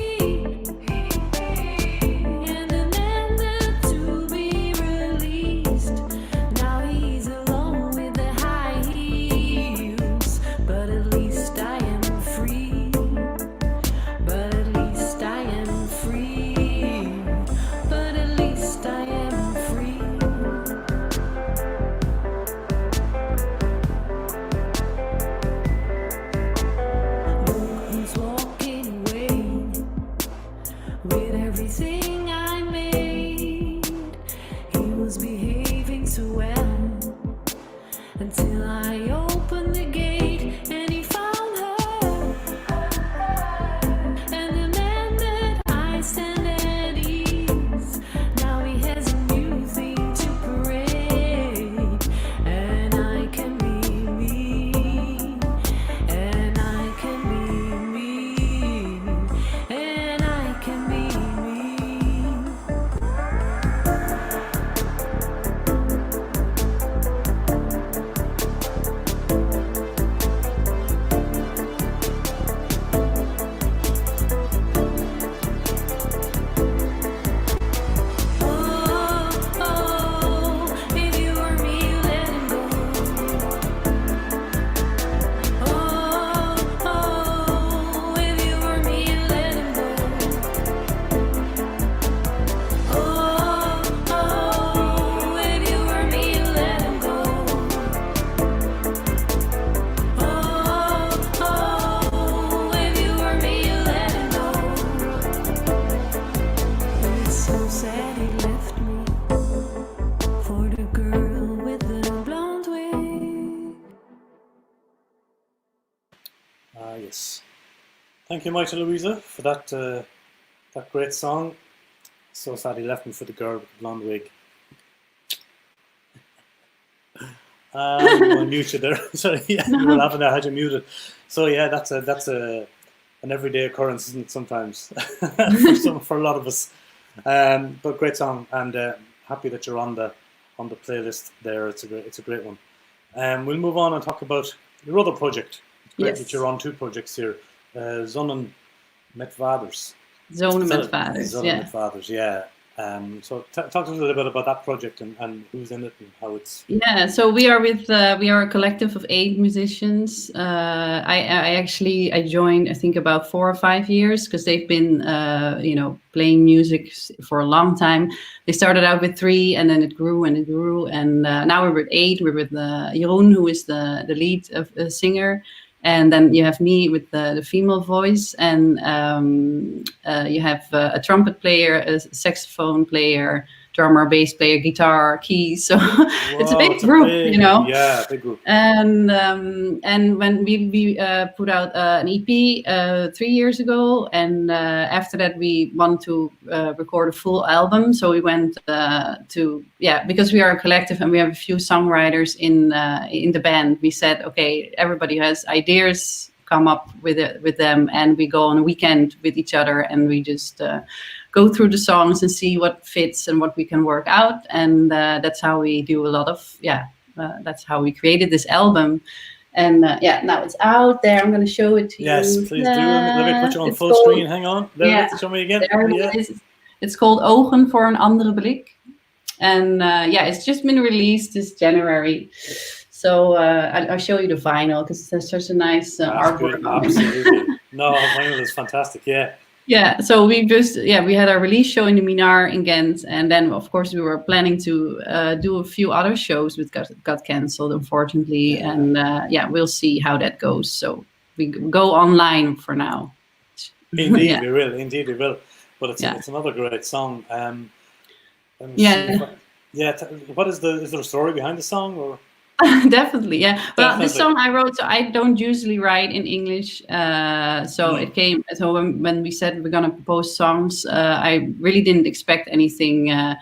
Yes. Thank you, Maita Louisa, for that great song. So sad he left me for the girl with the blonde wig. I'll mute you there. Sorry, yeah, you were laughing at how you muted. So yeah, that's an everyday occurrence, isn't it? Sometimes for a lot of us. But great song, and happy that you're on the playlist there. It's a great one. We'll move on and talk about your other project. It's great that Yes. you're on two projects here. Zonin met Vaders. Zonin met Vaders, Zonin yeah. met Vaders, yeah. So talk to us a little bit about that project and who's in it and how it's. Yeah, so we are a collective of 8 musicians. I joined, I think, about 4 or 5 years, because they've been playing music for a long time. They started out with 3, and then it grew, and now we're with 8. We're with Jeroen, who is the lead of singer. And then you have me with the female voice, and you have a trumpet player, a saxophone player, drummer, bass player, guitar, keys. So it's a big group, Yeah, big group. And when we put out an EP 3 years ago, and after that we want to record a full album. So we went because we are a collective and we have a few songwriters in the band. We said, okay, everybody has ideas, come up with them, and we go on a weekend with each other, and we just go through the songs and see what fits and what we can work out. And that's how we do a lot of that's how we created this album. And now it's out there. I'm going to show it to you. Yes, please do. Let me put you on full screen. Hang on. There it is. Show me again. There it is. It's called Ogen voor een andere blik. And it's just been released this January. So I'll show you the vinyl, because there's such a nice artwork on it. Absolutely. No, vinyl is fantastic. Yeah. Yeah, so we had our release show in the Minar in Ghent, and then of course we were planning to do a few other shows, which got cancelled, unfortunately. Yeah. And we'll see how that goes. So we go online for now. Indeed, we will. Indeed, we will. But it's another great song. What is there a story behind the song, or? Definitely, yeah. Well, Definitely. this song I wrote, so I don't usually write in English. It came, so when we said we're gonna propose songs, I really didn't expect anything to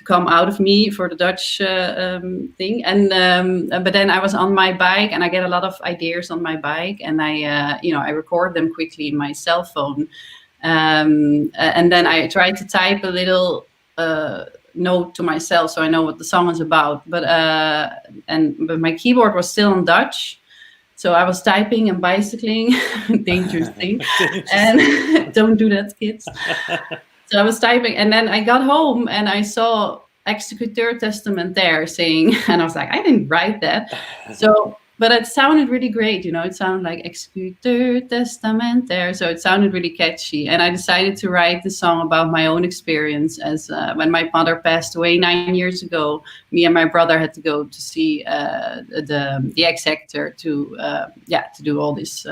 come out of me for the Dutch thing. And but then I was on my bike, and I get a lot of ideas on my bike, and I record them quickly in my cell phone, and then I try to type a little note to myself so I know what the song is about. But my keyboard was still in Dutch, so I was typing and bicycling, dangerous thing, and don't do that, kids. So I was typing, and then I got home and I saw Executeur Testamentaire saying, and I was like, I didn't write that. So, but it sounded really great, it sounded like Executeur Testamentaire, so it sounded really catchy. And I decided to write the song about my own experience, as when my mother passed away 9 years ago, me and my brother had to go to see the executor to do all this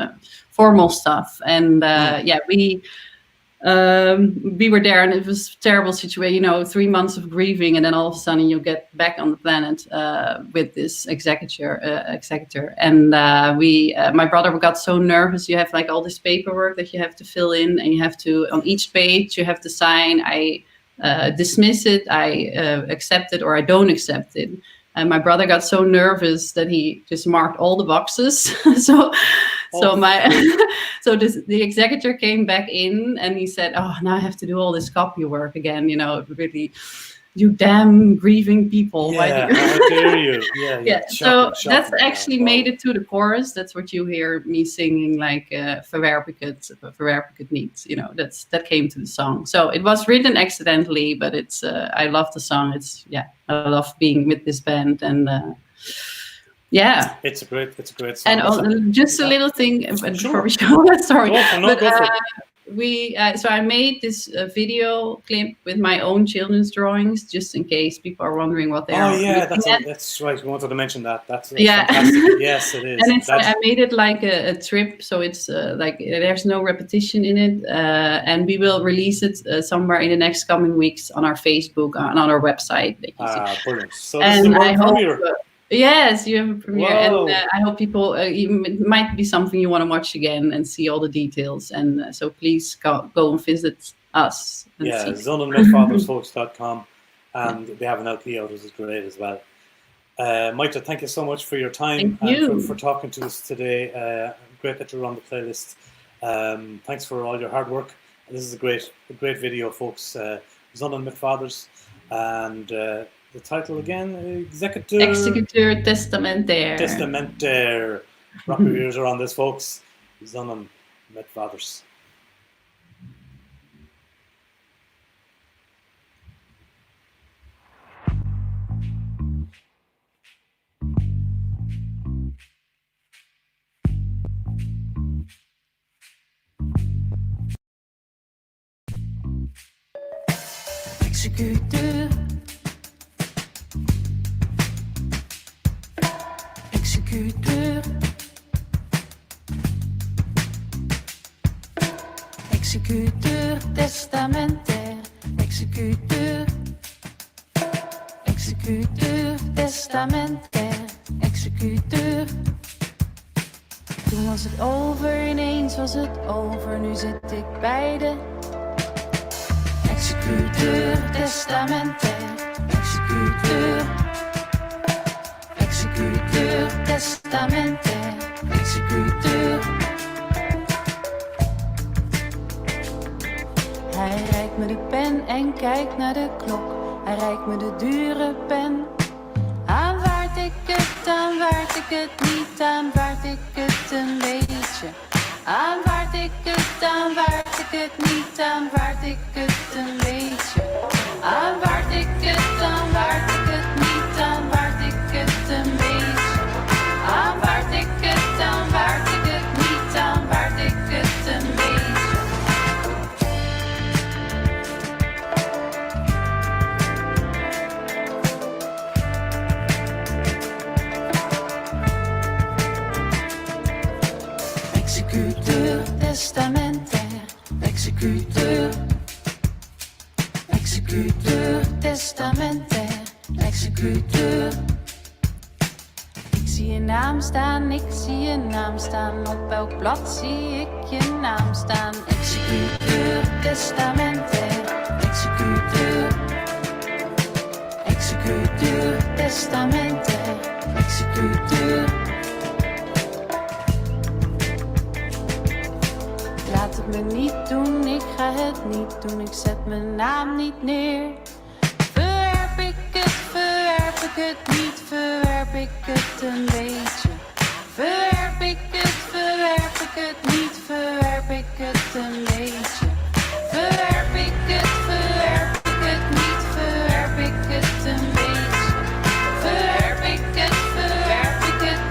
formal stuff. And we were there, and it was a terrible situation, 3 months of grieving, and then all of a sudden you get back on the planet with this executor. And my brother got so nervous. You have like all this paperwork that you have to fill in, and you have to, on each page, you have to sign. I dismiss it, I accept it, or I don't accept it. And my brother got so nervous that he just marked all the boxes. The executor came back in, and he said, "Oh, now I have to do all this copy work again. Really, you damn grieving people. Yeah, how dare you?" Yeah. So that's actually made it to the chorus. That's what you hear me singing, like verwerp ik niet. That came to the song. So it was written accidentally, but it's I love the song. I love being with this band, and it's a great song. And just a little thing before we show that. Sorry, go for it. So I made this video clip with my own children's drawings, just in case people are wondering what they are. Oh yeah, that's right. We wanted to mention that. That's fantastic. Yes, it is. And I made it like a trip, so it's like there's no repetition in it. And we will release it somewhere in the next coming weeks on our Facebook, on our website. Brilliant. So this is the world premiere. Yes, you have a premiere. Whoa. And I hope people, it might be something you want to watch again and see all the details. And so please go and visit us. zoninmetvadersfolks.com, and they have an LP out, which is great as well. Maite, thank you so much for your time and for talking to us today. Great that you're on the playlist. Thanks for all your hard work. This is a great video, folks. Zonin mit Vaders, and the title again, Executor Testamentaire. Testamentaire. Wrap your ears around this, folks. Zonin mit Vaders. Executeur. Executeur. Executeur testamentaire. Executeur. Executeur testamentaire. Executeur. Toen was het over, ineens was het over. Nu zit ik bij de executeur testamentaire. Executeur. Executeur testamentaire. Executeur. Hij reikt me de pen en kijkt naar de klok. Hij reikt me de dure pen. Aanvaard ik het, aanvaard ik het niet, aanvaard ik het een beetje. Aanvaard ik het, aanvaard ik het niet, aanvaard ik het een beetje. Aanvaard ik het, aanvaard ik het niet, aanvaard ik het een beetje. Aanvaard ik het, aanvaard ik het niet, aanvaard ik het een beetje. Executeur testamentaire. Executeur. Executeur testamentaire. Executeur. Ik zie je naam staan, ik zie je naam staan. Op elk blad zie ik je naam staan. Executeur testamentaire. Executeur. Executeur testamentaire. Executeur. Laat het me niet doen, ik ga het niet doen, ik zet mijn naam niet neer. Verwerp ik het niet, verwerp ik het een beetje. Verwerp ik het niet, verwerp ik het een beetje. Verwerp ik het niet, verwerp ik het een beetje. Verwerp ik het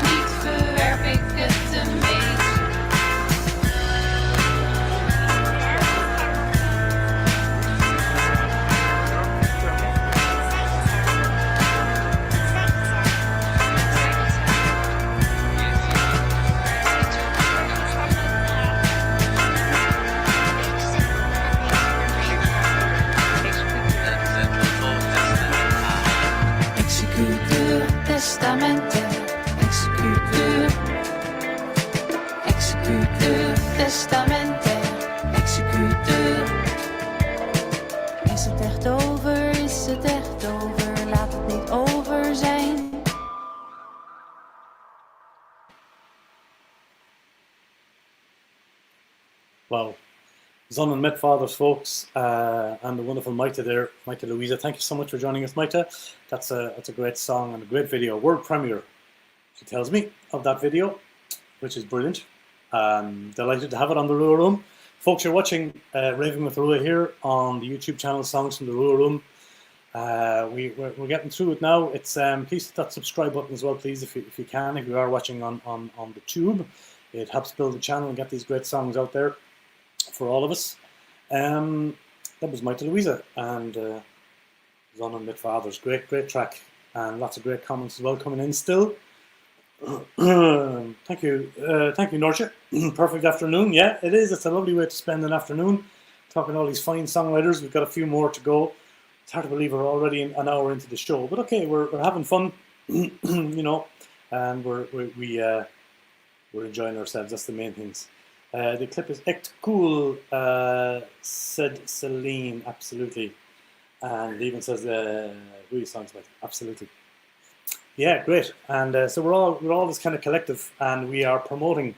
niet, verwerp ik het een beetje. Executeur testamentaire. Executeur. Executeur testamentaire. Executeur. Is het echt over? Is het echt over? Laat het niet over zijn. Wow. Zonin mit Vaders, folks, and the wonderful Maite there, Maite Louisa. Thank you so much for joining us, Maite. That's a great song and a great video. World premiere, she tells me, of that video, which is brilliant. Delighted to have it on the RWR Room. Folks, you're watching Raving with Rua here on the YouTube channel Songs from the RWR Room. We're getting through it now. It's please hit that subscribe button as well, please, if you can. If you are watching on the tube, it helps build the channel and get these great songs out there for all of us. That was Maite Louisa and Zonin mit Vaders. Great track, and lots of great comments as well coming in still. Thank you, Norcia. Perfect afternoon. Yeah, it is. It's a lovely way to spend an afternoon, talking to all these fine songwriters. We've got a few more to go. It's hard to believe we're already an hour into the show, but okay, we're having fun, you know, and we're enjoying ourselves. That's the main things. The clip is echt cool, said Celine. Absolutely, and it even says really sounds like absolutely. Yeah, great. And so we're all this kind of collective, and we're promoting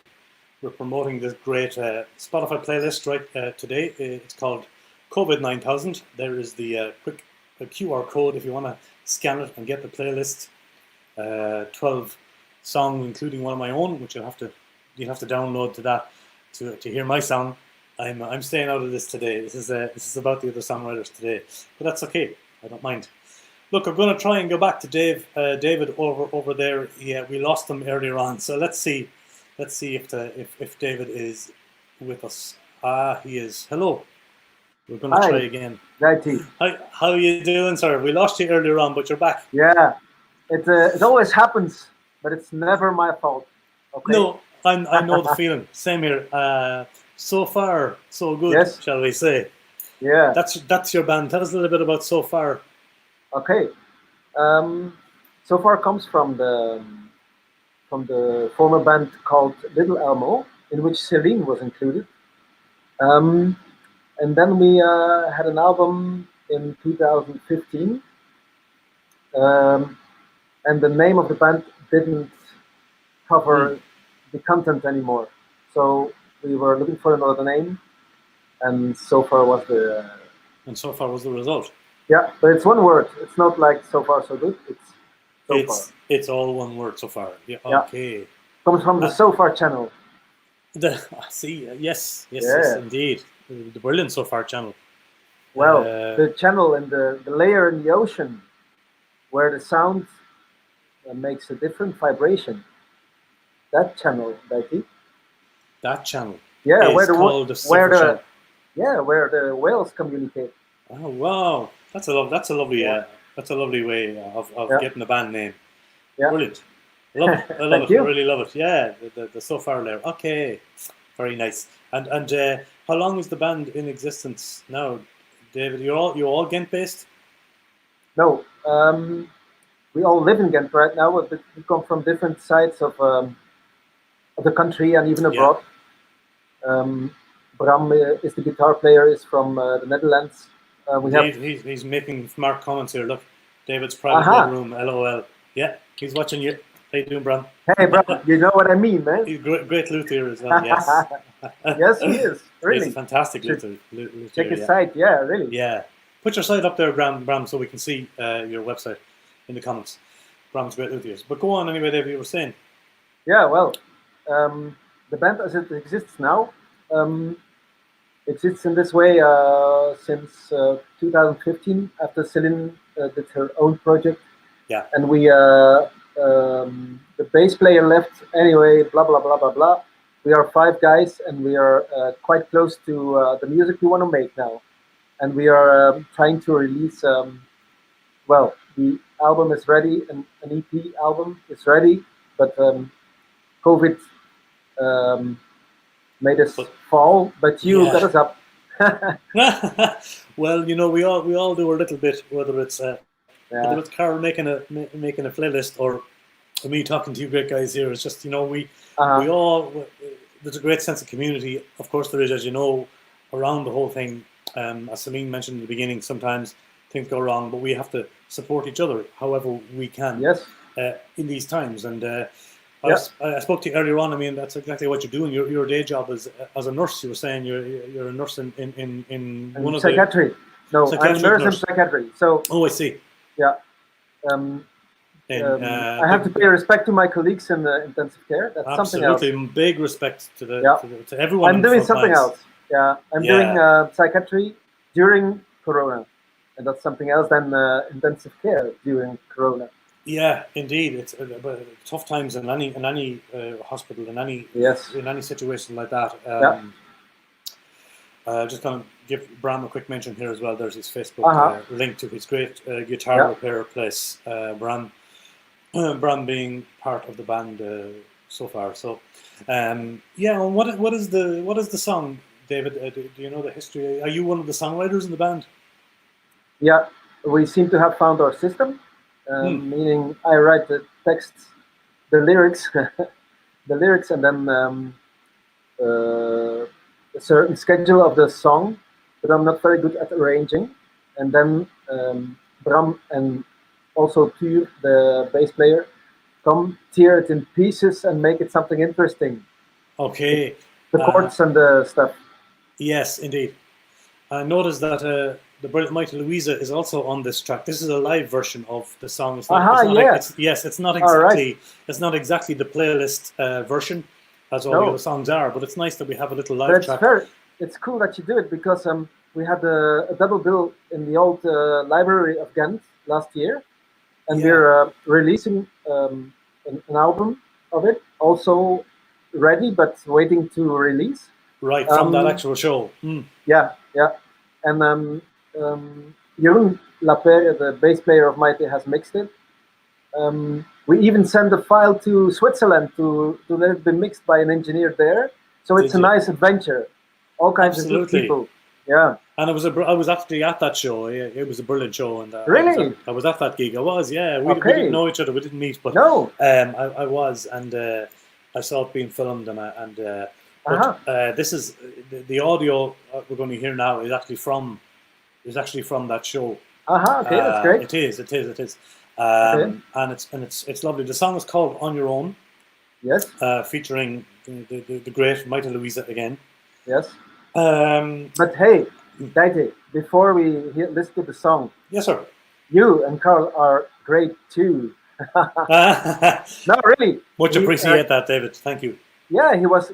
this great Spotify playlist right today. It's called COVID 9000. There is the quick QR code if you want to scan it and get the playlist. 12 songs, including one of my own, which you'll have to download to that to hear my song. I'm staying out of this today. This is about the other songwriters today, but that's okay. I don't mind. Look, I'm going to try and go back to David over there. Yeah, we lost him earlier on, so let's see if David is with us. He is. Hello. We're going to try again. Righty. Hi, how are you doing, sir? We lost you earlier on, but you're back. Yeah, it always happens, but it's never my fault. Okay. No, I know the feeling. Same here. So far, so good, Yes. shall we say? Yeah. That's your band. Tell us a little bit about So Far. Okay. So Far comes from the former band called Little Elmo, in which Celine was included. And then we had an album in 2015, and the name of the band didn't cover the content anymore. So we were looking for another name, and So Far was the... And So Far was the result. Yeah, but it's one word. It's not like So Far, So Good. It's So Far. It's all one word, So Far. Yeah, Yeah. okay. Comes from the So Far channel. Yes, Yeah. indeed. The brilliant So Far channel. Well, the channel in the layer in the ocean where the sound makes a different vibration. That channel, Becky. That channel. Yeah, is where the called the So Far channel. where the whales communicate. Oh wow, that's a lovely way of Yeah. getting the band name. Yeah. Brilliant. I love it. I love Thank it. you. I really love it. Yeah, the So Far layer. Okay, very nice. And how long is the band in existence now, David? You all Ghent based? No, we all live in Ghent right now, but we come from different sides of the country and even abroad. Bram is the guitar player, is from the Netherlands. He's making smart comments here. Look, David's private bedroom. LOL. Yeah, he's watching you. How you doing, Bram? Hey, Bram, you know what I mean, man. He's great luthier as well. Yes. Yes, he is. Really. He's a fantastic Should luthier. Check his yeah. site. Yeah, really. Yeah. Put your site up there, Bram, so we can see your website in the comments. Bram's great luthiers. But go on anyway, David, you were saying. Yeah, well, the band as it exists now exists in this way since 2015, after Celine did her own project. Yeah. And we, the bass player left anyway, blah, blah, blah, blah, blah. We are 5 guys, and we are quite close to the music we want to make now. And we are trying to release, well, the album is ready, an EP album is ready, but COVID made us fall, but you got us up. Well, you know, we all do a little bit, whether it's Carl making a playlist or me talking to you great guys here. It's just, you know, we all, there's a great sense of community. Of course there is, as you know, around the whole thing. As Celine mentioned in the beginning, sometimes things go wrong, but we have to support each other however we can. Yes. In these times. And I spoke to you earlier on. I mean, that's exactly what you're doing. Your day job is as a nurse. You were saying you're a nurse in one of psychiatry. the No, I'm a nurse in psychiatry. So. Oh, I see. Yeah. I have to pay respect to my colleagues in intensive care. That's something else. Absolutely, big respect to to everyone. I'm doing something else. Yeah, I'm doing psychiatry during Corona, and that's something else than intensive care during Corona. Yeah, indeed. It's tough times in any hospital, in any situation like that. Just going to give Bram a quick mention here as well. There's his Facebook link to his great guitar repair place. Bram being part of the band so far. So, and what is the song, David? Do you know the history? Are you one of the songwriters in the band? Yeah, we seem to have found our system. Meaning I write the texts, the lyrics, and then a certain schedule of the song, but I'm not very good at arranging. And then Bram and also Tuur, the bass player, come tear it in pieces and make it something interesting. Okay. The chords and the stuff. Yes, indeed. I noticed that the Brilliant Mighty Louisa is also on this track. This is a live version of the song. It's not, it's not exactly it's not exactly the playlist version as all the other songs are, but it's nice that we have a little live track. It's cool that you do it because we had a double bill in the old library of Ghent last year, and we're releasing an album of it, also ready but waiting to release. Right, from that actual show. Yeah. And Jeroen Lapere, the bass player of Mighty, has mixed it. We even sent a file to Switzerland to let it be mixed by an engineer there. So it's a nice adventure. All kinds of good people. Yeah. And I was actually at that show. It was a brilliant show. And really? I was at that gig. I was, yeah. We didn't know each other. We didn't meet, but I was, and I saw it being filmed, this is the audio we're going to hear now is actually from that show. Okay, that's great. It is. And it's lovely. The song is called "On Your Own." Yes. Featuring the great Mighty Louisa again. Yes. But hey, Dite, before we listen to the song. Yes, sir. You and Carl are great too. No, really. Much appreciate that, David. Thank you. Yeah, he was.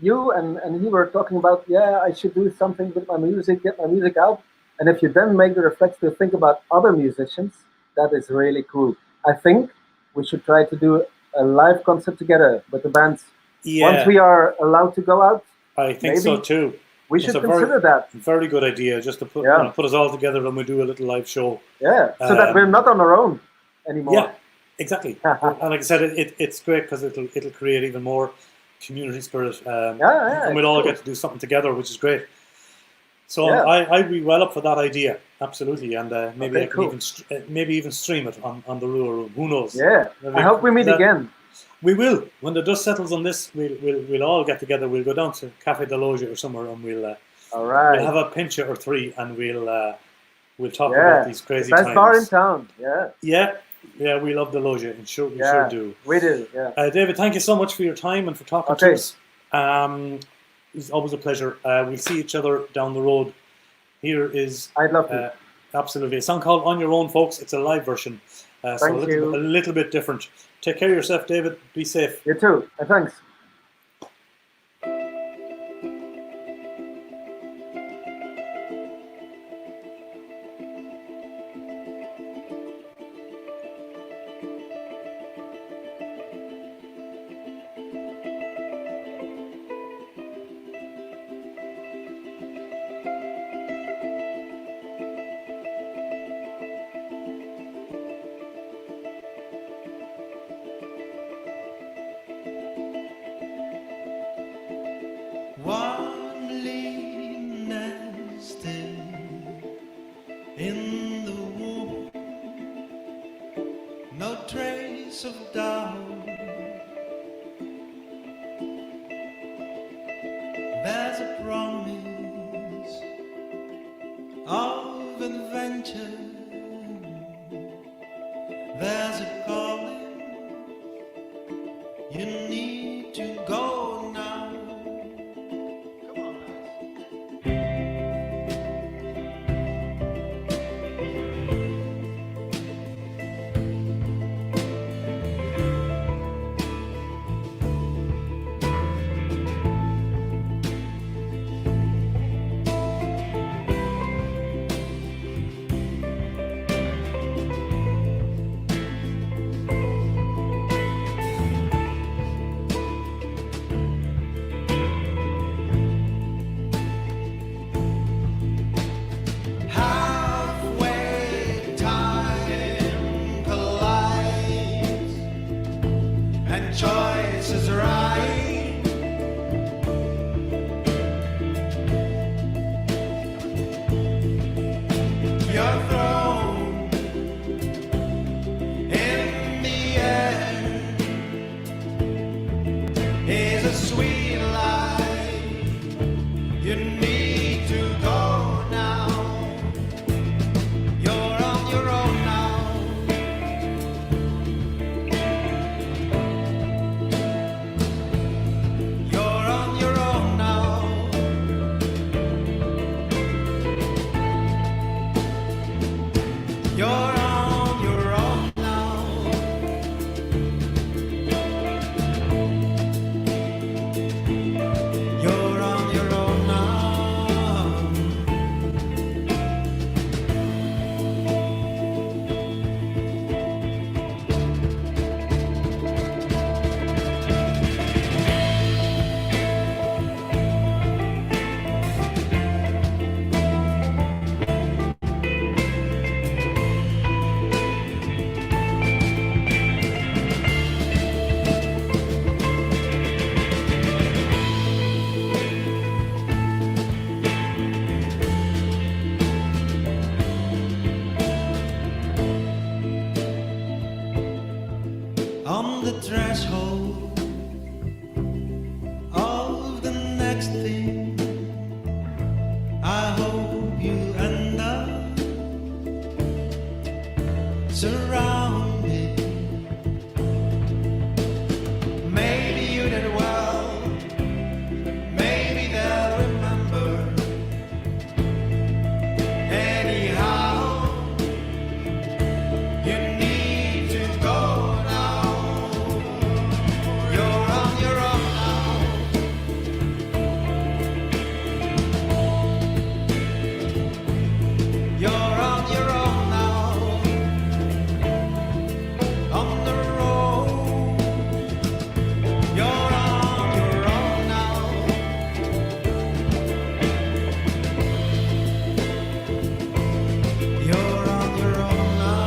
You and he were talking about. Yeah, I should do something with my music, get my music out. And if you then make the reflex to think about other musicians, that is really cool. I think we should try to do a live concert together with the bands. Yeah. Once we are allowed to go out. I think so too. We should consider that. Very good idea, just to put us all together and we do a little live show. Yeah, so that we're not on our own anymore. Yeah, exactly. And like I said, it's great because it'll create even more community spirit. And we'll all get to do something together, which is great. So I'd be well up for that idea, absolutely. And maybe I can even stream it on the RWR Room. Who knows? Yeah, I hope we meet again. We will. When the dust settles on this, we'll all get together. We'll go down to Café de Loge or somewhere, and we'll have a pincher or three, and we'll talk about these crazy times. Best bar in town. Yeah. We love the Loge, and we sure do. We do. Yeah. David, thank you so much for your time and for talking to us. It's always a pleasure. We'll see each other down the road. Here is I'd love to. Absolutely a song called "On Your Own," folks. It's a live version, so a little bit different. Take care of yourself, David. Be safe. You too. Thanks. In the womb, no trace of doubt. There's a promise of adventure. There's a calling. You need to go now. Come on, guys. on the threshold of the next thing. I hope you end up surrounded. Maybe you did well, maybe they'll remember. Anyhow, you need to go now. You're on your own now. You're on your own now. On the road. You're on your own now. You're on your own now.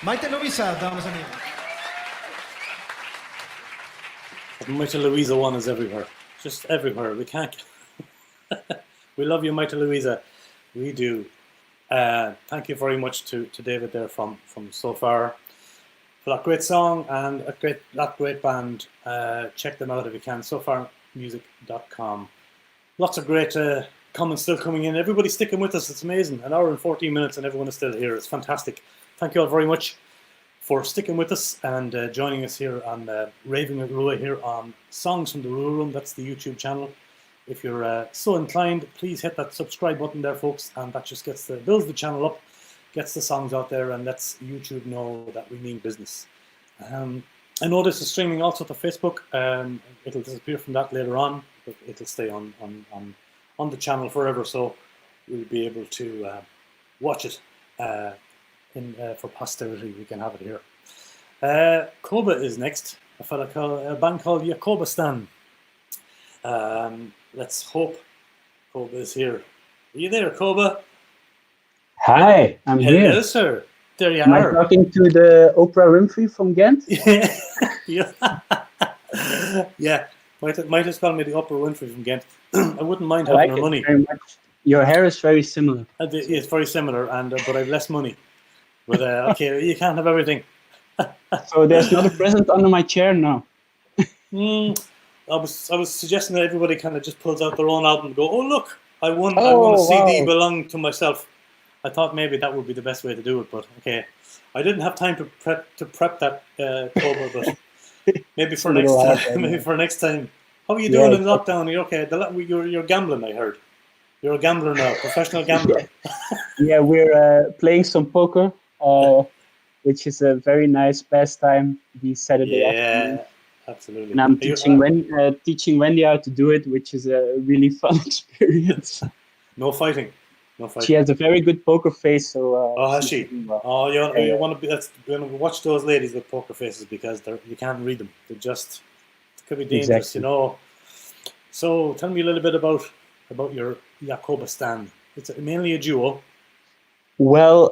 Maite Louisa, dames en heren. Mighty Louisa one is everywhere. Just everywhere. We can't. We love you, Mighty Louisa. We do. Thank you very much to David there from So Far for that great song and that great band. Check them out if you can. SoFarmusic.com. Lots of great comments still coming in. Everybody's sticking with us. It's amazing. An hour and 14 minutes and everyone is still here. It's fantastic. Thank you all very much for sticking with us and joining us here on Raving with Rua here on Songs from the Rua Room. That's the YouTube channel. If you're so inclined, please hit that subscribe button there, folks, and that just builds the channel up, gets the songs out there, and lets YouTube know that we mean business. I know this is streaming also to Facebook. It'll disappear from that later on, but it'll stay on the channel forever, so we'll be able to watch it for posterity. We can have it here. Koba is next. A band called Jacobus. Let's hope Koba is here. Are you there, Koba? Hi, I'm Hello, here. sir. There you Am I are. talking to the Oprah Winfrey from Ghent? Yeah. Yeah. Might as well be the Oprah Winfrey from Ghent. I wouldn't mind I having like her it money. very much. Your hair is very similar. It's very similar, but I've less money. But okay, you can't have everything. So there's not a present under my chair now. I was suggesting that everybody kind of just pulls out their own album and go, oh look, I won a Oh, CD wow. belonging to myself. I thought maybe that would be the best way to do it, but okay. I didn't have time to prep that Koba, but maybe for a next little time. hard, Maybe yeah. for next time. How are you Yeah, doing in exactly. lockdown? You're okay. You're gambling, I heard. You're a gambler now, professional gambler. Yeah, we're playing some poker, which is a very nice pastime these Saturday afternoons. Yeah, absolutely. And I'm Are you- teaching Wendy how to do it, which is a really fun experience. no fighting. No fighting. She has a very good poker face, so Oh, has she's she? doing well. Oh, you Yeah. want to watch those ladies with poker faces because you can't read them. It could be dangerous, Exactly. you know. So tell me a little bit about your Jacobus. It's mainly a duo. Well,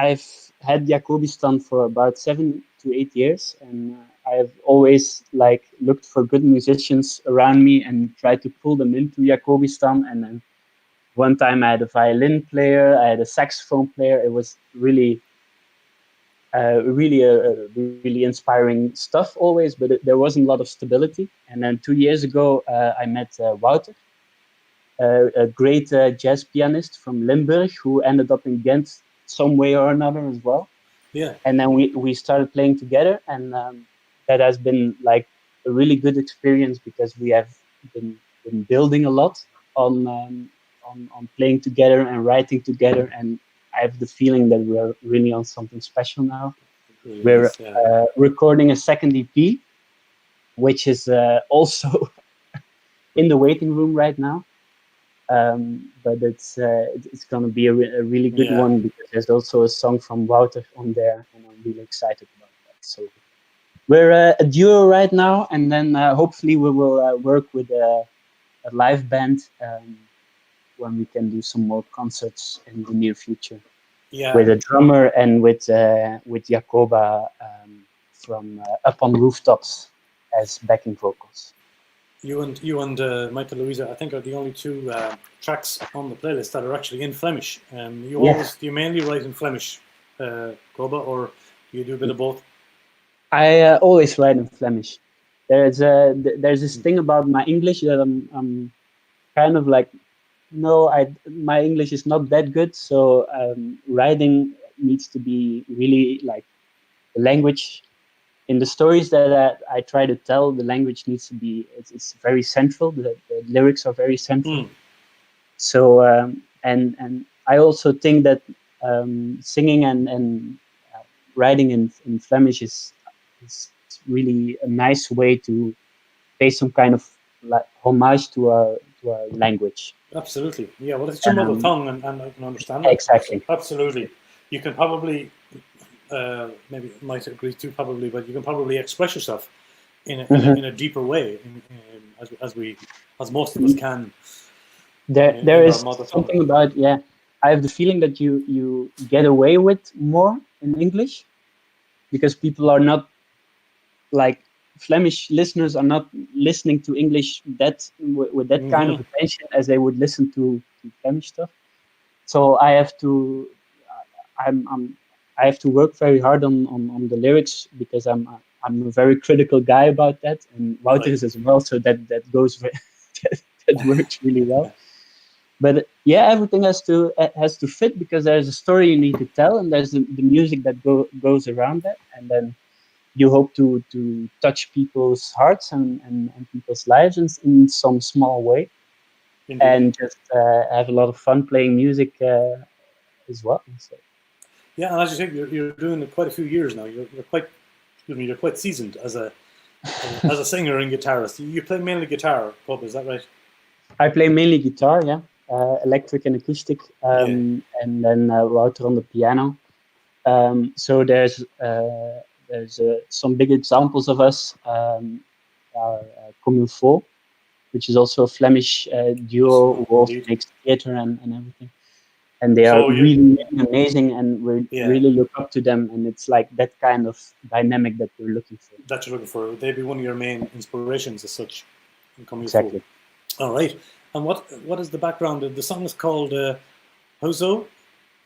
I've had Jacobistan for about 7 to 8 years, and I've always looked for good musicians around me and tried to pull them into Jacobistan. And then one time I had a violin player, I had a saxophone player. It was really really inspiring stuff always, but there wasn't a lot of stability. And then 2 years ago, I met Wouter, a great jazz pianist from Limburg who ended up in Ghent some way or another as well. Yeah. And then we started playing together, and that has been like a really good experience because we have been building a lot on playing together and writing together, and I have the feeling that we're really on something special now. Really We're nice, yeah. recording a second EP, which is also in the waiting room right now. But it's going to be a really good Yeah. one because there's also a song from Wouter on there, and I'm really excited about that. So we're a duo right now, and then hopefully we will work with a live band when we can do some more concerts in the near future. Yeah. With a drummer and with Jacoba from Up on Rooftops as backing vocals. You and Michael Louisa, I think, are the only two tracks on the playlist that are actually in Flemish. Do you mainly write in Flemish, Koba, or do you do a bit of both? I always write in Flemish. There's this thing about my English that I'm kind of like, no, my English is not that good, so writing needs to be really like the language. In the stories that I try to tell, the language needs to be, it's very central. The lyrics are very central. So and I also think that singing and writing in Flemish is really a nice way to pay some kind of like homage to our language. Absolutely, yeah. Well, it's your mother tongue, and I can understand that. Exactly. Absolutely, you can probably. Maybe might agree too, probably, but you can probably express yourself in a deeper way, as most of us can. There is something about, yeah. I have the feeling that you get away with more in English because people are not like Flemish listeners are not listening to English with that kind of attention as they would listen to Flemish stuff. So I have to I have to work very hard on the lyrics because I'm a very critical guy about that, and Wouters as well. So that goes that works really well. But yeah, everything has to fit because there's a story you need to tell, and there's the music that goes around that, and then you hope to touch people's hearts and people's lives in some small way. Indeed. And just have a lot of fun playing music as well. So. Yeah, and as you say, you're doing it quite a few years now. You're quite seasoned as a singer and guitarist. You play mainly guitar, Bob, is that right? I play mainly guitar, yeah, electric and acoustic, and then Wouter on the piano. So there's some big examples of us. Comme il faut, which is also a Flemish duo who also makes theater and everything. And they are really amazing, and we really look up to them. And it's like that kind of dynamic that we're looking for. That you're looking for. They'd be one of your main inspirations as such. Exactly. All right. And what is the background? The song is called Hozo.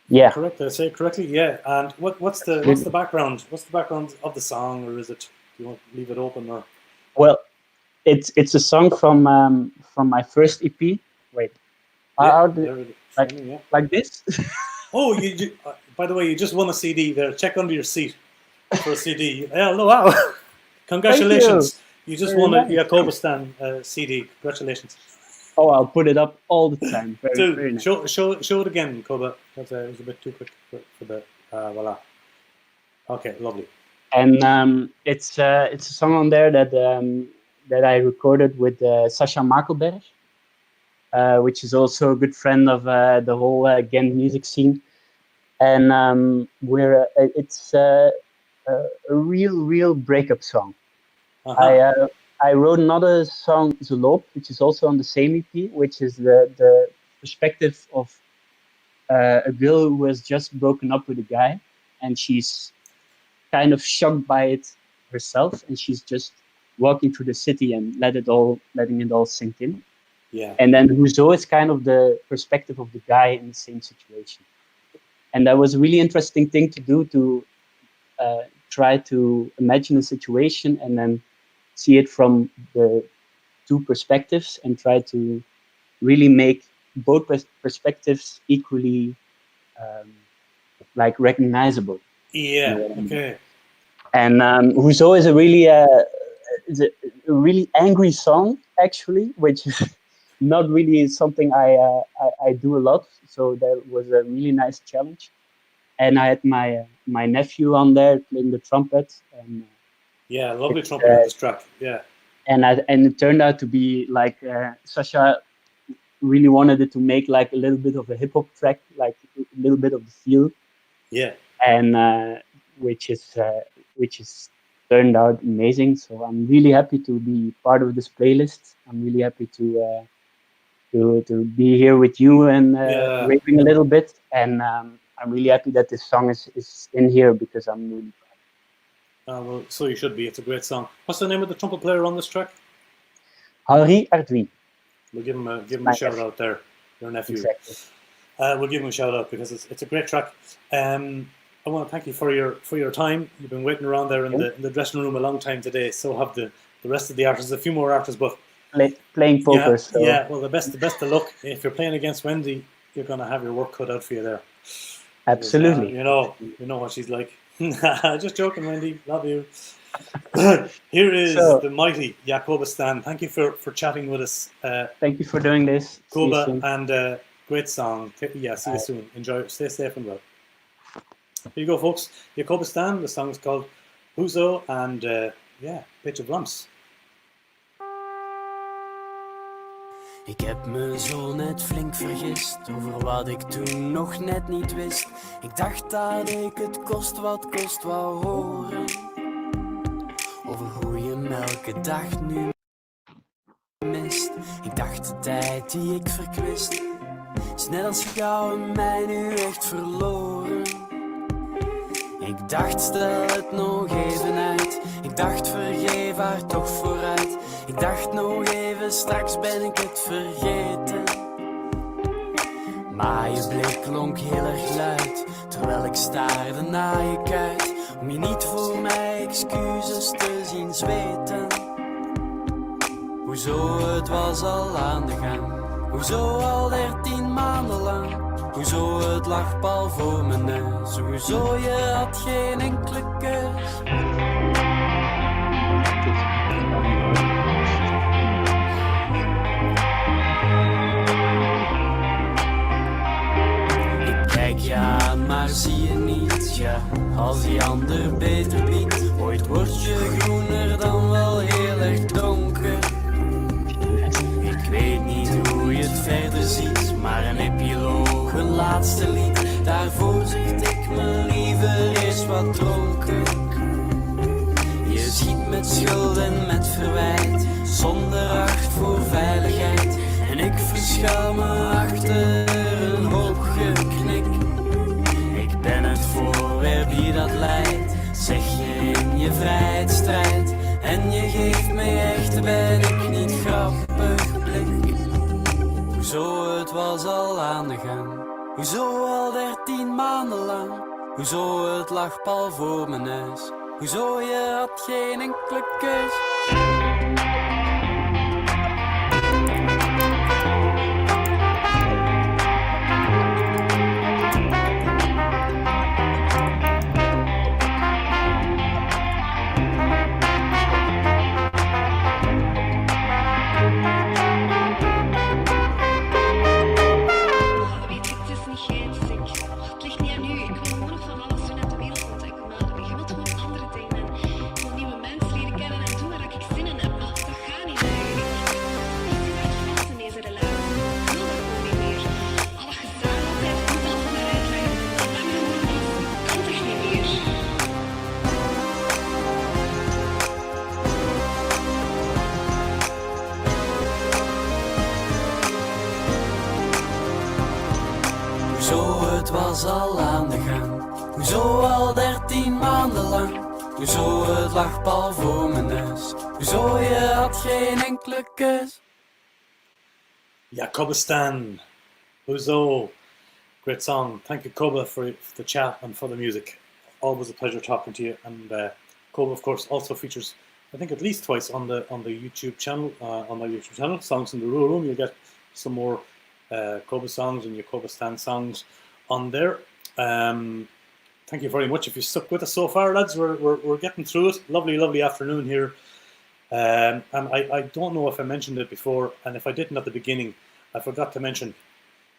Yeah. Correct. Did I say it correctly? Yeah. And what's the background? What's the background of the song, or is it? Do you want to leave it open, or? Well, it's a song from my first EP. Wait. Like this? Oh, by the way, you just won a CD there. Check under your seat for a CD. Yeah, wow. Congratulations. You just won a Jacobus CD. Congratulations. Oh, I'll put it up all the time. Very nice. Show it again, Koba. It was a bit too quick for the voila. Okay, lovely. And it's a song on there that I recorded with Sasha Makelberg. Which is also a good friend of the whole Ghent music scene, and it's a real breakup song. I wrote another song, Zolop, which is also on the same EP, which is the perspective of a girl who has just broken up with a guy, and she's kind of shocked by it herself, and she's just walking through the city and letting it all sink in. Yeah. And then Rousseau is kind of the perspective of the guy in the same situation. And that was a really interesting thing to do, to try to imagine a situation and then see it from the two perspectives and try to really make both perspectives equally like recognizable. Yeah, okay. And Rousseau is a really angry song, actually, which is not really something I do a lot, so that was a really nice challenge. And I had my nephew on there playing the trumpet. And yeah, lovely trumpet on this track. Yeah. And it turned out to be like Sasha really wanted it to make like a little bit of a hip hop track, like a little bit of the feel. Yeah. And which is turned out amazing. So I'm really happy to be part of this playlist. I'm really happy to be here with you and raving a little bit, and I'm really happy that this song is in here because I'm really proud. Well, so you should be. It's a great song. What's the name of the trumpet player on this track? Henri Ardui. We'll give him a My shout nephew. out there. Your nephew. Exactly. We'll give him a shout out because it's a great track. I want to thank you for your time. You've been waiting around there in the dressing room a long time today. So have the rest of the artists. A few more artists, but Playing poker. yeah, So yeah. Well, the best of luck. If you're playing against Wendy, you're gonna have your work cut out for you there. absolutely. You know what she's like. Just joking, Wendy. Love you. Here is So- the mighty Jacobus Stan. Thank you for chatting with us, Thank you for doing this. See you Koba, soon. and great song. Yeah, see you soon. Enjoy. Stay safe and well. Here you go, folks. Jacobus Stan. The song is called Huzo, and Beetje Vlaams. Ik heb me zo net flink vergist over wat ik toen nog net niet wist. Ik dacht dat ik het kost wat kost wou horen. Over hoe je me elke dag nu mist. Ik dacht de tijd die ik verkwist is net als jou en mij nu echt verloren. Ik dacht stel het nog even uit. Ik dacht vergeef haar toch vooruit. Ik dacht nog even straks ben ik het vergeten. Maar je blik klonk heel erg luid terwijl ik staarde naar je kuit. Om je niet voor mij excuses te zien zweten. Hoezo het was al aan de gang. Hoezo al 13 maanden lang. Hoezo het lag pal voor mijn neus. Hoezo je had geen enkele keus. Ik kijk je aan, maar zie je niet. Ja, als die ander beter biedt. Ooit word je groener dan wel heel erg donker. Ik weet niet hoe je het verder ziet, maar een epiloog, een laatste lied. Daarvoor zit ik me liever eens wat dronken. Je ziet met schuld en met verwijt, zonder acht voor veiligheid. En ik verschuil me achter een hoop geknik. Ik ben het voorwerp die dat leidt, zeg je in je vrijheidsstrijd. En je geeft me echt, ben ik niet grappig blik. Hoezo het was al aan de gang. Hoezo al 13 maanden lang. Hoezo het lag pal voor mijn neus. Hoezo je had geen enkele keus. Weet je, het is niet jij, het is ik. Het ligt niet aan u. Ik wil gewoon nog van alles doen en de wereld ontdekken. Maar je wilt gewoon andere dingen. Ik wil nieuwe mensen leren kennen en doen waar ik zin in heb. Maar dat gaat niet eigenlijk. Ik ben vast in deze relatie. Ik wil dat gewoon niet meer. Al dat gezag altijd moet alles maar uitleggen. Laat me gewoon los. Ik kan toch niet meer. Hoezo het was al aan de gang. Hoezo al 13 maanden lang. Hoezo het lag pal voor mijn neus. Hoezo je had geen enkele keus. Jacobus Stan. Huzo. Great song. Thank you, Koba, for the chat and for the music. Always a pleasure talking to you. And Koba, of course, also features, I think, at least twice on the YouTube channel. On my YouTube channel, Songs in the Rural Room. You'll get some more Koba songs and Jacobus Stan songs on there. Thank you very much if you stuck with us so far, lads. We're getting through it. Lovely afternoon here. And I don't know if I mentioned it before, and if I didn't at the beginning, I forgot to mention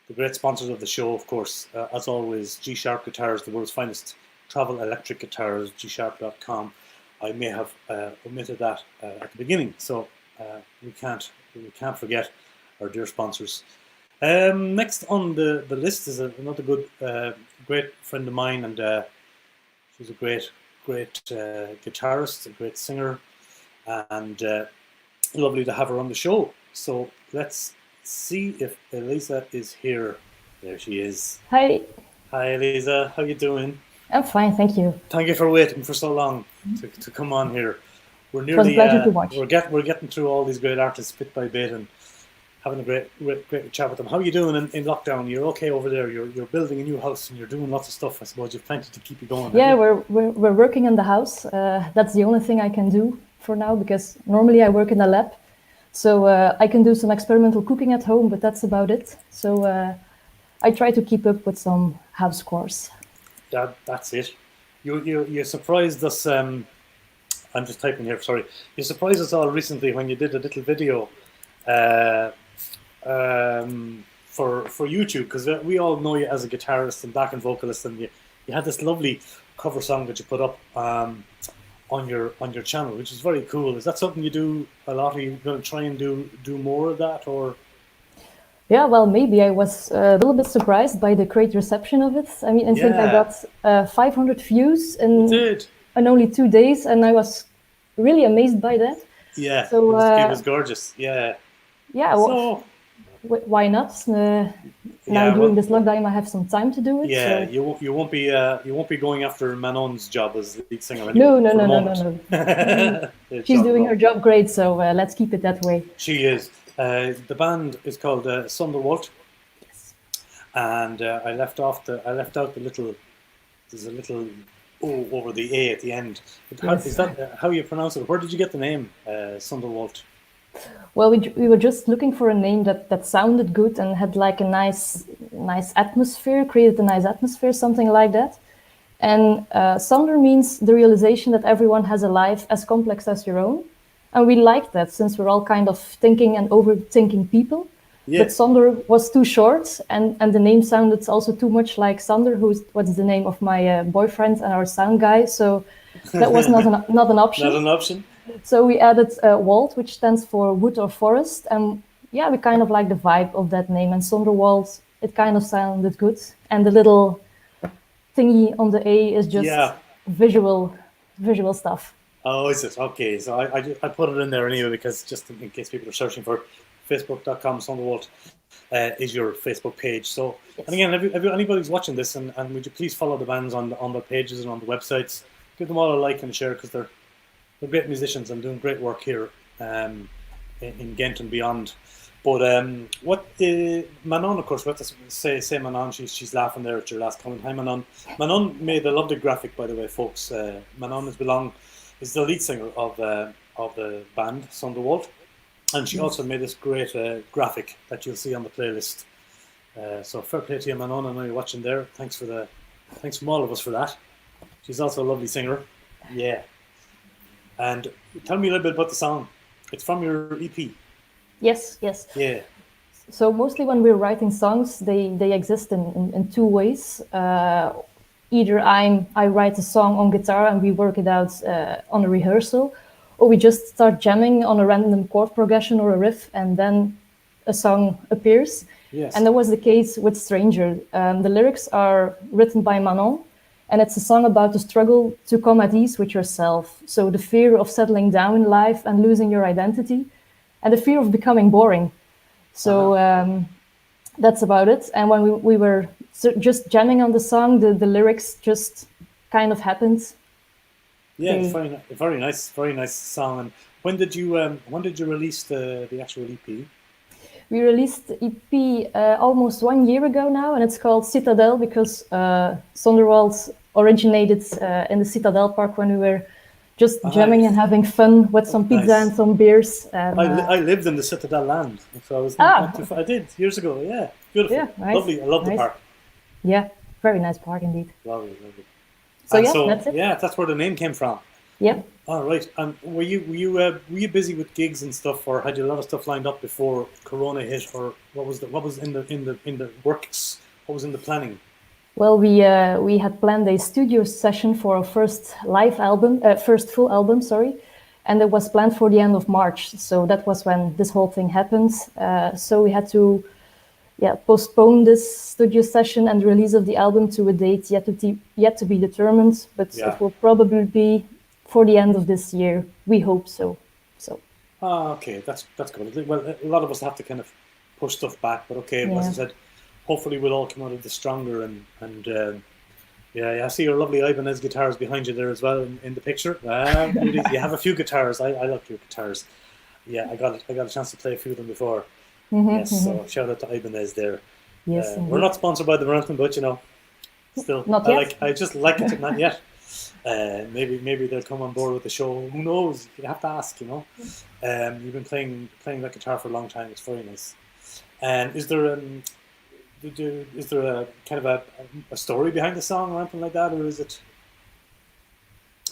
the great sponsors of the show, of course. As always, G-Sharp Guitars, the world's finest travel electric guitars, gsharp.com. I may have omitted that at the beginning, so we can't forget our dear sponsors. Next on the list is another good, great friend of mine, and she's a great guitarist, a great singer, and lovely to have her on the show. So let's see if Elisa is here. There she is. Hi, Hi, Elisa. How you doing? I'm fine, thank you. Thank you for waiting for so long to come on here. we're It was a nearly pleasure to watch. we're getting through all these great artists bit by bit and having a great chat with them. How are you doing in lockdown? You're okay over there? You're building a new house and you're doing lots of stuff. I suppose you've plenty to keep you going. Yeah, we're working in the house. That's the only thing I can do for now, because normally I work in a lab. So I can do some experimental cooking at home, but that's about it. So I try to keep up with some house chores. That's it. You surprised us. I'm just typing here. Sorry, you surprised us all recently when you did a little video for YouTube, because we all know you as a guitarist and backing vocalist, and you had this lovely cover song that you put up on your channel, which is very cool. Is that something you do a lot? Are you going to try and do more of that, or? Yeah, well, maybe I was a little bit surprised by the great reception of it. I mean, I think I got 500 views in only 2 days, and I was really amazed by that. Yeah, so, it was gorgeous. Yeah. Yeah, well, why not? Now during this lockdown, I have some time to do it. Yeah, so. you won't be going after Manon's job as lead singer anymore. No. She's doing her job great, so let's keep it that way. She is. The band is called Thunderwater. Yes. And I left out the little. There's a little O over the A at the end. Is that how you pronounce it? Where did you get the name Thunderwater? Well, we were just looking for a name that sounded good and had like a nice atmosphere, created a nice atmosphere, something like that. And Thunder means the realization that everyone has a life as complex as your own. And we liked that, since we're all kind of thinking and overthinking people. Yeah. But Thunder was too short, and the name sounded also too much like Thunder, what's the name of my boyfriend and our sound guy. So that was not an option. Not an option. So we added Wald, which stands for wood or forest. And yeah, we kind of like the vibe of that name. And Thunderwald, it kind of sounded good. And the little thingy on the A is just visual stuff. Oh, is it? Okay. So I put it in there anyway, because just in case people are searching for facebook.com, Thunderwald is your Facebook page. So, yes. And again, if anybody's watching this, and would you please follow the bands on their pages and on the websites. Give them all a like and a share, because they're great musicians and doing great work here in Ghent and beyond. But Manon, of course, we have to say Manon. She's laughing there at your last comment. Hi, Manon. Manon made a lovely graphic, by the way, folks. Manon is the lead singer of the band Thunderwater, and she also made this great graphic that you'll see on the playlist. So fair play to you, Manon. I know you're watching there. Thanks from all of us for that. She's also a lovely singer. Yeah. And tell me a little bit about the song. It's from your EP. Yes. Yeah. So mostly when we're writing songs, they exist in two ways. Either I write a song on guitar and we work it out on a rehearsal, or we just start jamming on a random chord progression or a riff, and then a song appears. Yes. And that was the case with Stranger. The lyrics are written by Manon, and it's a song about the struggle to come at ease with yourself. So the fear of settling down in life and losing your identity, and the fear of becoming boring. So that's about it. And when we were just jamming on the song, the lyrics just kind of happened. Yeah, it's very nice song. And when did you release the actual EP? We released the EP almost 1 year ago now, and it's called Citadel, because Thunderwald originated in the Citadel Park when we were just jamming and having fun with some pizza and some beers. And, I lived in the Citadel land, so I was not too far. I did years ago. Yeah, beautiful, nice. Lovely. I love the park. Yeah, very nice park indeed. Lovely. So that's it. Yeah, that's where the name came from. Yeah. All right. And were you busy with gigs and stuff, or had you a lot of stuff lined up before Corona hit, or what was in the works? What was in the planning? Well, we had planned a studio session for our first full album, and it was planned for the end of March. So that was when this whole thing happened. So we had to postpone this studio session and the release of the album to a date yet to be determined, but it will probably be for the end of this year. We hope so. Okay, that's good. Well, a lot of us have to kind of push stuff back, but okay, as I said, hopefully we'll all come out of this stronger and Yeah, I see your lovely Ibanez guitars behind you there as well in the picture. You have a few guitars. I like your guitars. Yeah, I got a chance to play a few of them before. Yes, so shout out to Ibanez there. Yes, We're not sponsored by them or anything, but still, Not yet. I just like it. Not yet. Maybe they'll come on board with the show. Who knows? You have to ask. You've been playing that guitar for a long time. It's very nice. And is there a kind of a story behind the song or anything like that, or is it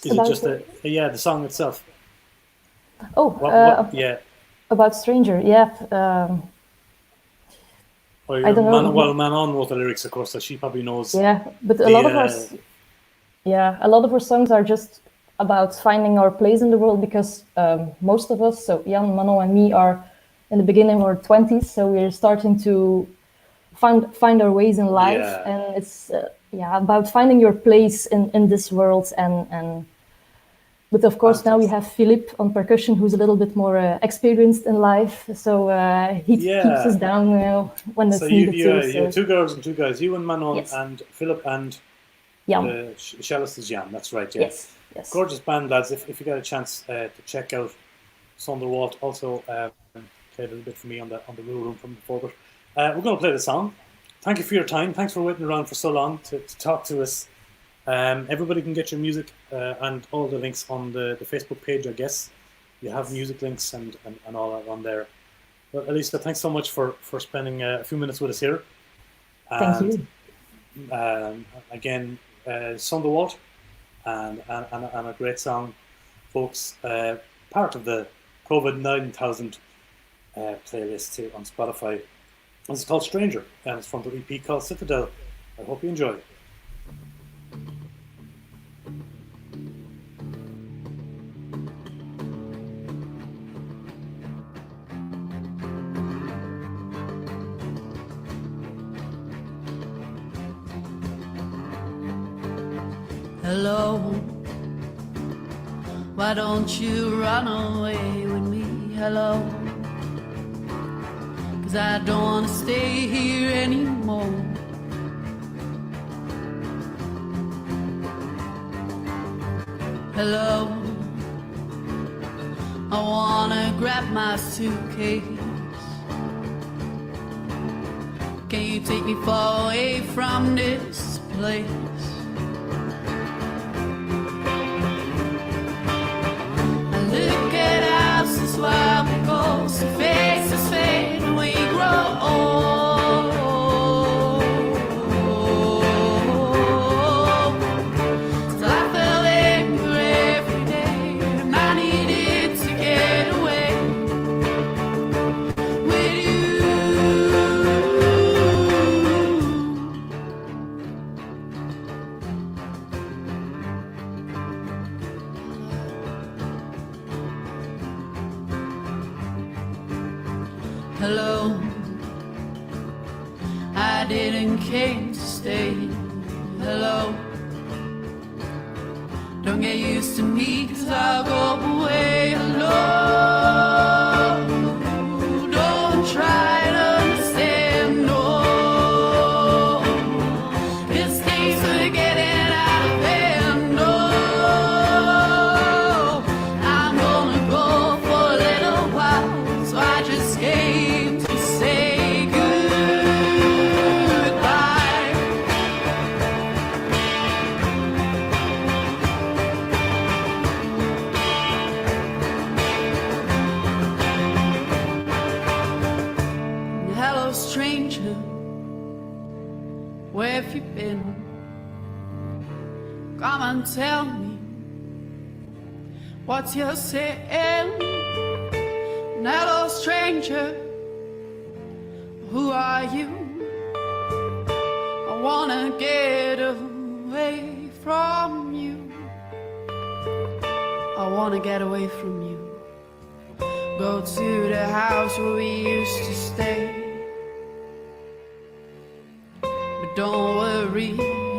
just the song itself? Yeah. About Stranger, yeah. I don't know. Manon wrote the lyrics, of course, so she probably knows. Yeah, but a lot of our songs are just about finding our place in the world, because most of us, so Jan, Manon, and me, are in the beginning of our 20s, so we're starting to find our ways in life, and it's about finding your place in this world, and but of course now we have Philippe on percussion, who's a little bit more experienced in life, so he keeps us down when it's needed. You have 2 girls and 2 guys, you and Manon, and Philip and Jan. Cellist is Jan, that's right, yeah. Yes. Gorgeous band, lads. If you get a chance to check out Thunderwater, also played a little bit for me on the Rule Room from before, but we're going to play the song. Thank you for your time. Thanks for waiting around for so long to talk to us. Everybody can get your music and all the links on the Facebook page, I guess. You have music links and all that on there. But Elisa, thanks so much for spending a few minutes with us here. Thank you. Again, Thunderwater and a great song, folks. Part of the COVID 9000 playlist here on Spotify. It's called Stranger, and it's from the EP called Citadel. I hope you enjoy. Hello, why don't you run away with me? Hello, 'cause I don't wanna stay here anymore. Hello, I wanna grab my suitcase. Can you take me far away from this place? While we go, so faces fade and we grow old. 'Cause I felt angry every day, and I needed to get away with you. Hello, I didn't came to stay. Hello, don't get used to me, 'cause I'll go away. Hello, don't try to understand, no. It's things are getting out of hand, no. I'm gonna go for a little while, so I just came to say goodbye. Hello, stranger, where have you been? Come and tell me what you're saying. Hello, stranger, who are you? I wanna get away from you. I wanna get away from you. Go to the house where we used to stay. But don't worry,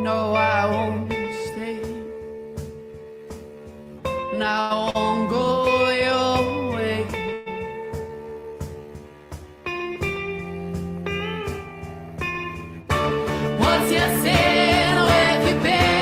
no, I won't stay. And I won't go your way. What's your sin? Where have you been?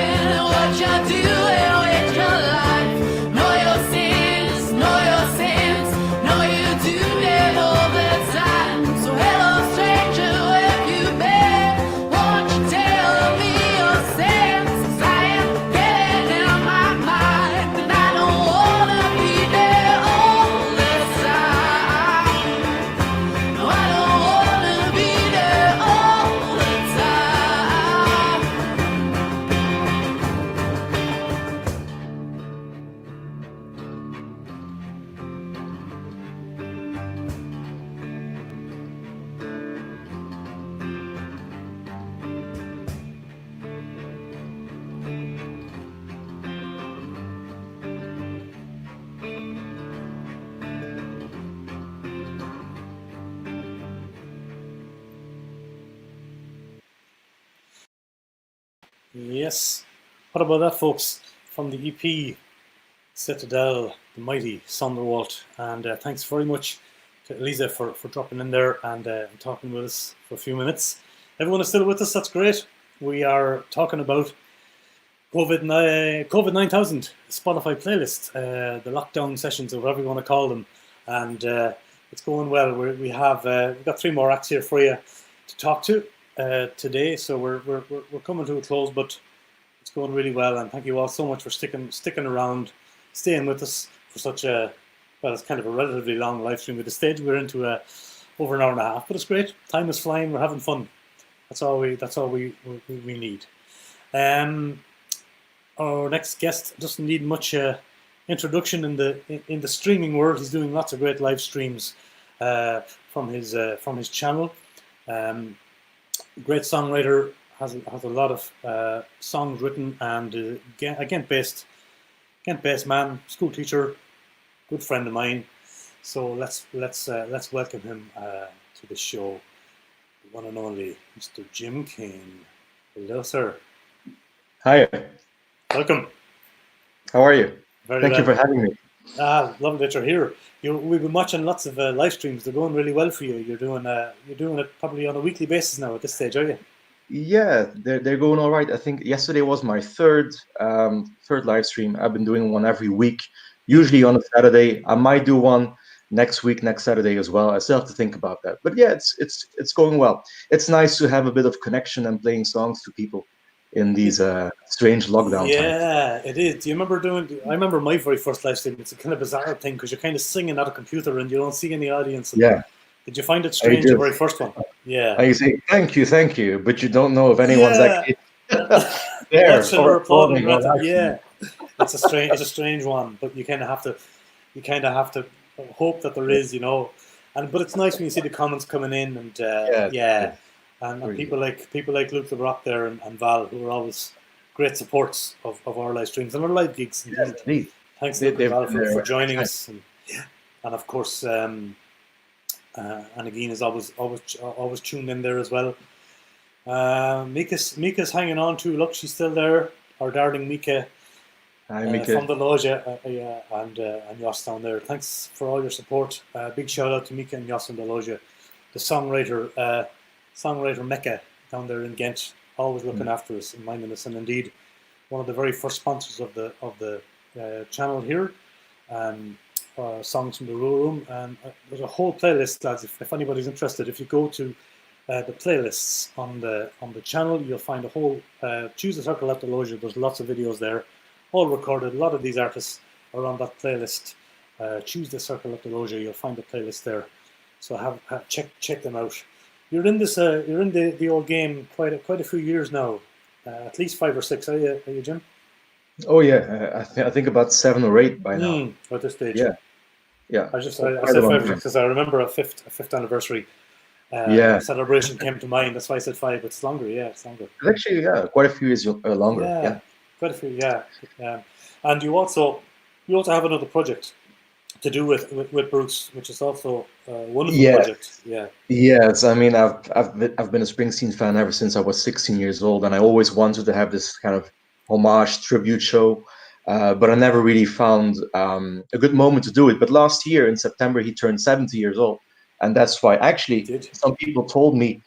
Yes. What about that, folks? From the EP Citadel, the mighty Thunderwater. And thanks very much to Louisa for dropping in there and talking with us for a few minutes. Everyone is still with us. That's great. We are talking about COVID 9000 Spotify playlist, the lockdown sessions, or whatever you want to call them. And it's going well. We've got 3 more acts here for you to talk to today. So we're coming to a close, but it's going really well. And thank you all so much for sticking around, staying with us for such a, well, it's kind of a relatively long live stream. At the stage we're into over an hour and a half, but it's great. Time is flying. We're having fun. That's all we need. Our next guest doesn't need much introduction in the streaming world. He's doing lots of great live streams from his channel. Great songwriter, has a lot of songs written, and a Ghent-based man, school teacher, good friend of mine. So let's welcome him to the show. The one and only Mr. Jim Kane. Hello, sir. Hi. Welcome. How are you? Thank you for having me. Lovely that you're here. We've been watching lots of live streams. They're going really well for you. You're doing it probably on a weekly basis now at this stage, are you? Yeah, they're going all right. I think yesterday was my third live stream. I've been doing one every week, usually on a Saturday. I might do one next Saturday as well. I still have to think about that. But yeah, it's going well. It's nice to have a bit of connection and playing songs to people in these strange lockdown times. Yeah, it is. Do you remember I remember my very first live stream. It's a kind of bizarre thing because you're kind of singing at a computer and you don't see any audience. Yeah. Did you find it strange, the very first one? Yeah. I say, thank you, but you don't know if anyone's actually there or applauding. Yeah. It's a strange one, but you kind of have to hope that there is, but it's nice when you see the comments coming in and And really. people like Luke the Rock there and Val, who are always great supports of our live streams and our live gigs. Yes, thanks Luke and Val for joining us, and of course, and again is always tuned in there as well. Mika's hanging on too. Look, she's still there. Our darling Mika. Hi, Mika. From the Loja and Jos down there. Thanks for all your support. Big shout out to Mika and Jos from the Loja, the songwriter Mecca down there in Ghent, always looking after us and minding us, and indeed one of the very first sponsors of the channel here. Songs from the RWR Room, and there's a whole playlist, lads. If anybody's interested, if you go to the playlists on the channel, you'll find a whole Choose the Circle at the Loja. There's lots of videos there, all recorded. A lot of these artists are on that playlist. Choose the Circle at the Loja. You'll find the playlist there. So check them out. You're in this. You're in the old game quite a few years now, at least 5 or 6. Are you, Jim? Oh yeah, I think about 7 or 8 by now. At this stage. Yeah. I said 5 because I remember a fifth anniversary celebration came to mind. That's why I said 5. But it's longer. Yeah, it's longer. It's actually quite a few years longer. Yeah, quite a few. Yeah. And you also have another project to do with Bruce, which is also a wonderful project. Yeah. Yes, I mean, I've been a Springsteen fan ever since I was 16 years old, and I always wanted to have this kind of homage tribute show, but I never really found a good moment to do it. But last year in September, he turned 70 years old, and that's why actually some people told me,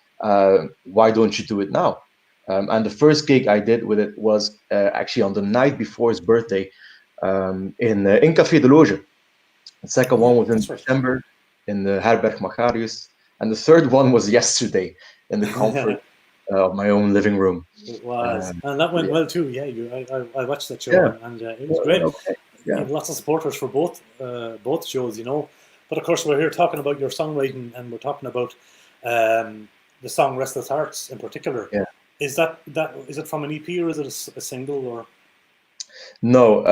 "Why don't you do it now?" And the first gig I did with it was actually on the night before his birthday in Café de Loge. The second one was in December in the Herberg Macarius, and the third one was yesterday in the comfort of my own living room. It was, and that went well too. Yeah, I watched that show, and it was great. Okay. Yeah. Lots of supporters for both shows, But of course, we're here talking about your songwriting, and we're talking about the song "Restless Hearts" in particular. Yeah. Is it from an EP or is it a single or? No,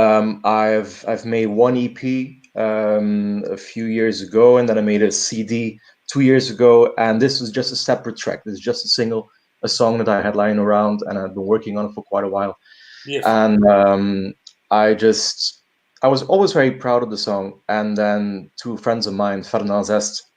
I've made one EP a few years ago, and then I made a CD 2 years ago, and this was just a separate track. This is just a single, a song that I had lying around, and I've been working on it for quite a while. Yes. And I was always very proud of the song. And then 2 friends of mine, Fernand Zest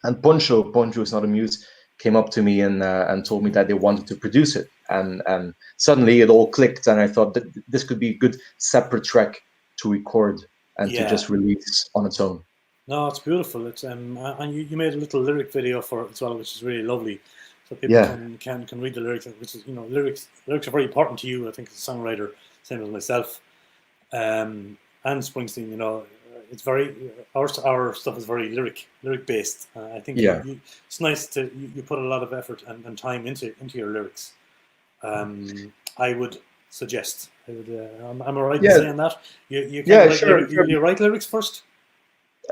and Poncho is not a muse, came up to me and told me that they wanted to produce it. and suddenly it all clicked, and I thought that this could be a good separate track to record and to just release on its own. No, it's beautiful. It's and you made a little lyric video for it as well, which is really lovely. So people can read the lyrics, which is, lyrics are very important to you, I think, as a songwriter, same as myself. And Springsteen, it's very our stuff is very lyric based. I think it's nice to you put a lot of effort and time into your lyrics. I would suggest. Am I right in saying that? You write lyrics first?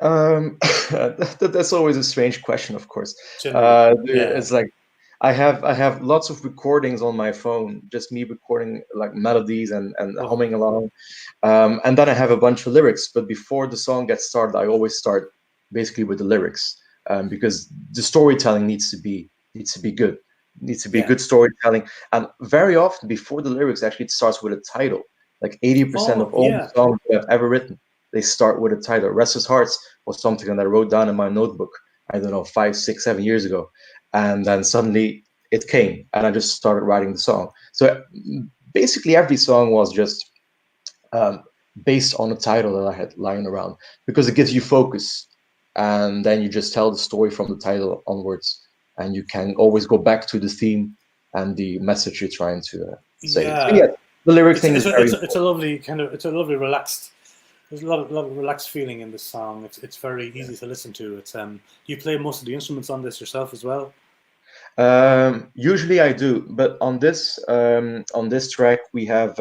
That's always a strange question, of course. It's like I have lots of recordings on my phone, just me recording like melodies and humming along, and then I have a bunch of lyrics. But before the song gets started, I always start basically with the lyrics, because the storytelling needs to be good. It needs to be good storytelling, and very often before the lyrics, actually, it starts with a title. Like 80% of all the songs that I've ever written, they start with a title. Restless Hearts was something that I wrote down in my notebook, I don't know, 5, 6, 7 years ago. And then suddenly it came, and I just started writing the song. So basically every song was just based on a title that I had lying around, because it gives you focus. And then you just tell the story from the title onwards. And you can always go back to the theme and the message you're trying to say. Yeah. So the lyric thing is it's a lovely relaxed. There's a lot of relaxed feeling in this song. It's very easy to listen to. It's you play most of the instruments on this yourself as well? Usually I do, but on this track we have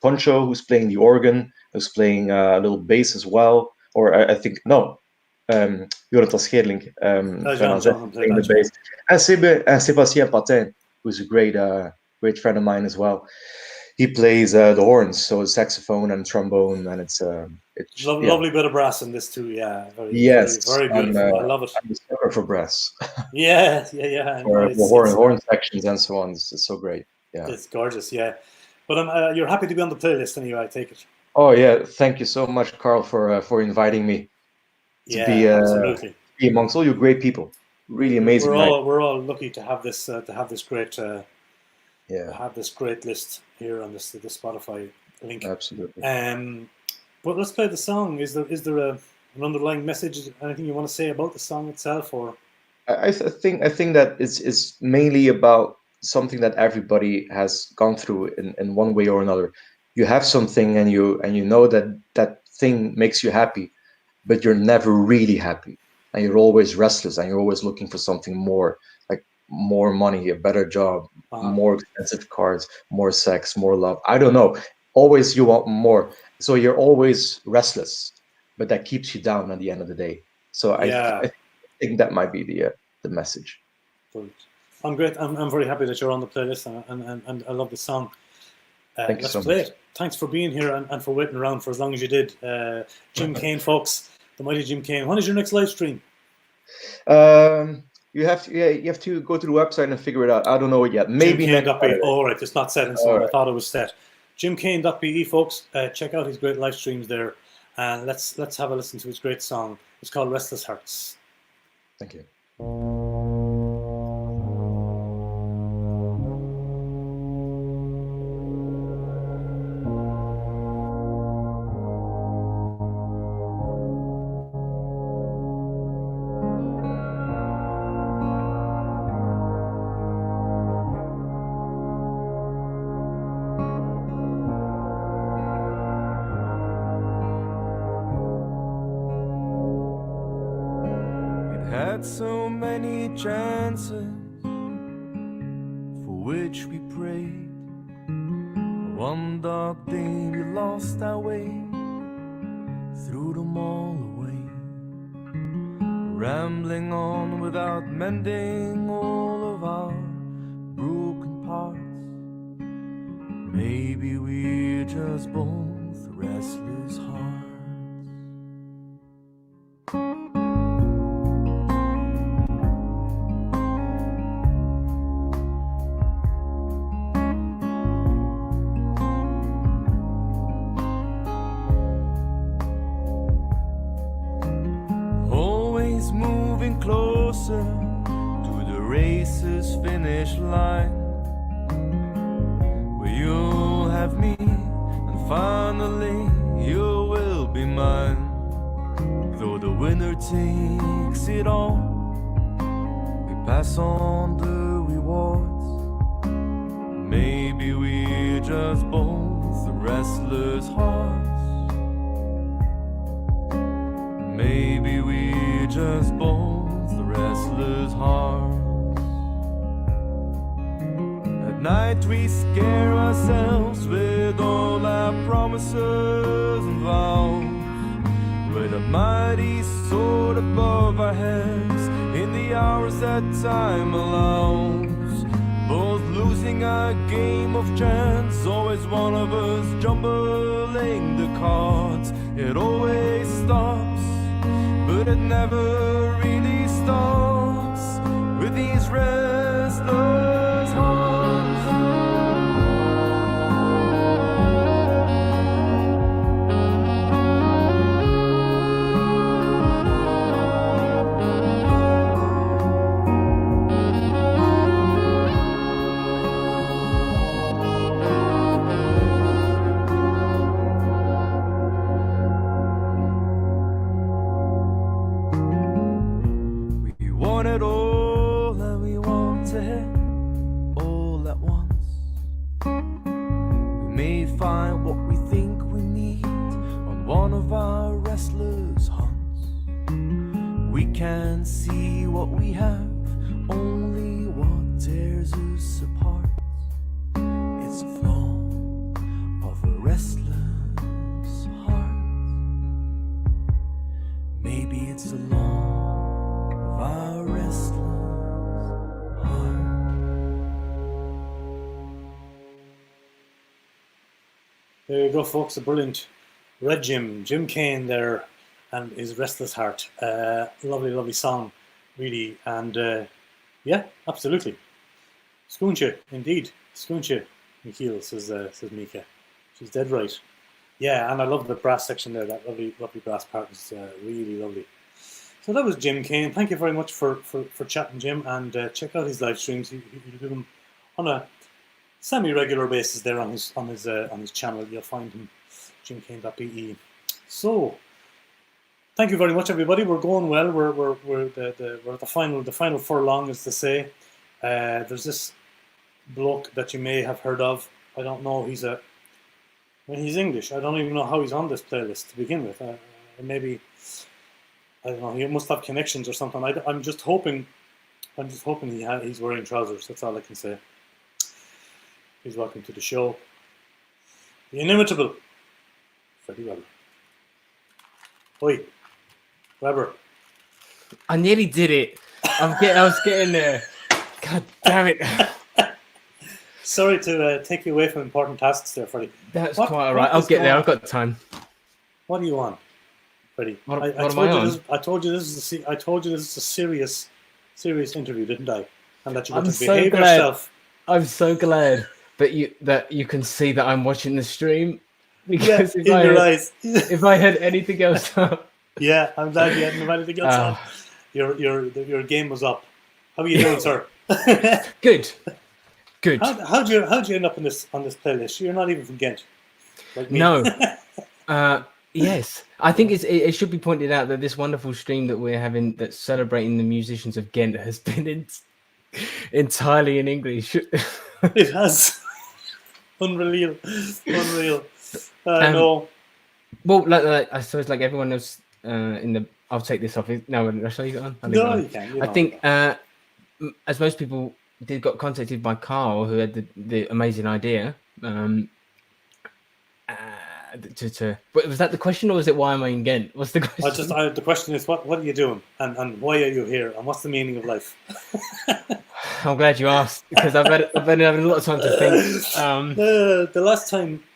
Poncho, who's playing the organ, who's playing a little bass as well, or I think no. Jonathan Scherling playing the bass, and Sébastien Patin, who's a great friend of mine as well. He plays the horns, so saxophone and trombone, and it's lovely bit of brass in this too. Yeah, very beautiful. I love it. I'm a sucker for brass. Yeah. For the horn sections and so on. It's so great. Yeah, it's gorgeous. Yeah, but you're happy to be on the playlist anyway, I take it. Oh yeah, thank you so much, Carl, for inviting me. Absolutely. Be amongst all you great people, really amazing. We're all lucky to have this great list here on this Spotify link. Absolutely. But let's play the song. Is there an underlying message? Anything you want to say about the song itself, or? I think that it's mainly about something that everybody has gone through in one way or another. You have something and you know that thing makes you happy, but you're never really happy, and you're always restless, and you're always looking for something more, like more money, a better job, more expensive cars, more sex, more love. I don't know. Always you want more, so you're always restless, but that keeps you down at the end of the day. So I think that might be the message. I'm great. I'm very happy that you're on the playlist, and I love the song. Thank you so play much. It. Thanks for being here and for waiting around for as long as you did. Jim Kane, folks, the mighty Jim Kane. When is your next live stream? You have to go to the website and figure it out. I don't know it yet. Maybe next Saturday. All right, it's not set in stone. Right. I thought it was set. JimKane.be, folks. Check out his great live streams there, and let's have a listen to his great song. It's called Restless Hearts. Thank you. Had so many chances for which we prayed. One dark day we lost our way, threw them all away, rambling on without mending all of our broken parts. Maybe we're just both restless hearts. Moving closer to the race's finish line, have me, and finally you will be mine. Though the winner takes it all, we pass on the rewards. Maybe we're just both restless hearts. Maybe we're just both restless hearts. At night we scare ourselves with all our promises and vows, with a mighty sword above our heads in the hours that time allows. Both losing our game of chance, always one of us jumbling the cards. It always stops, but it never really stops with these restless hearts. We want it all and we want it all at once. We may find what we think we need on one of our restless hunts. We can see what we have, only what tears us apart. It's a flaw of a restless heart. Maybe it's the law of our restless heart. There you go, folks. A brilliant Red Jim Kane there, and his Restless Heart. Lovely, lovely song, really. And yeah, absolutely. Skoonche, indeed. Skoonche, Michiel, says Mika. She's dead right. Yeah, and I love the brass section there. That lovely, lovely brass part was really lovely. So that was Jim Kane. Thank you very much for chatting, Jim. And check out his live streams. He'll do them on a semi-regular basis there on his channel. You'll find him, jimkane.be. So, thank you very much, everybody. We're going well. We're at the final furlong, as to say. There's this bloke that you may have heard of. I don't know. He's English. I don't even know how he's on this playlist to begin with. Maybe, I don't know. He must have connections or something. I'm just hoping he's wearing trousers. That's all I can say. He's welcome to the show. The inimitable Freddie Webber. Oi, Webber. I nearly did it. I was getting there. God damn it. Sorry to take you away from important tasks there, Freddie. That's quite all right. I'll get there. I've got time. What are you on, Freddie? What am I on? I told you this is a serious interview, didn't I? And that you got I'm to behave so glad. yourself. I'm so glad that you can see that I'm watching the stream, because Yeah, in your eyes. if I had anything else up, Yeah, I'm glad you hadn't have anything else on. Your game was up. How are you doing, sir? good. How'd you end up on this playlist? You're not even from Ghent, like me. No. Yes, I think it should be pointed out that this wonderful stream that we're having, that's celebrating the musicians of Ghent, has been entirely in English. It has. Unreal. No. Well, like I suppose, like everyone else I'll take this off. No, shall I leave it on? I'll leave it on. You can. I think, as most people got contacted by Carl, who had the amazing idea. But was that the question, or was it why am I in Ghent? What's the question? The question is, what are you doing, and why are you here, and what's the meaning of life? I'm glad you asked, because I've been having a lot of time to think.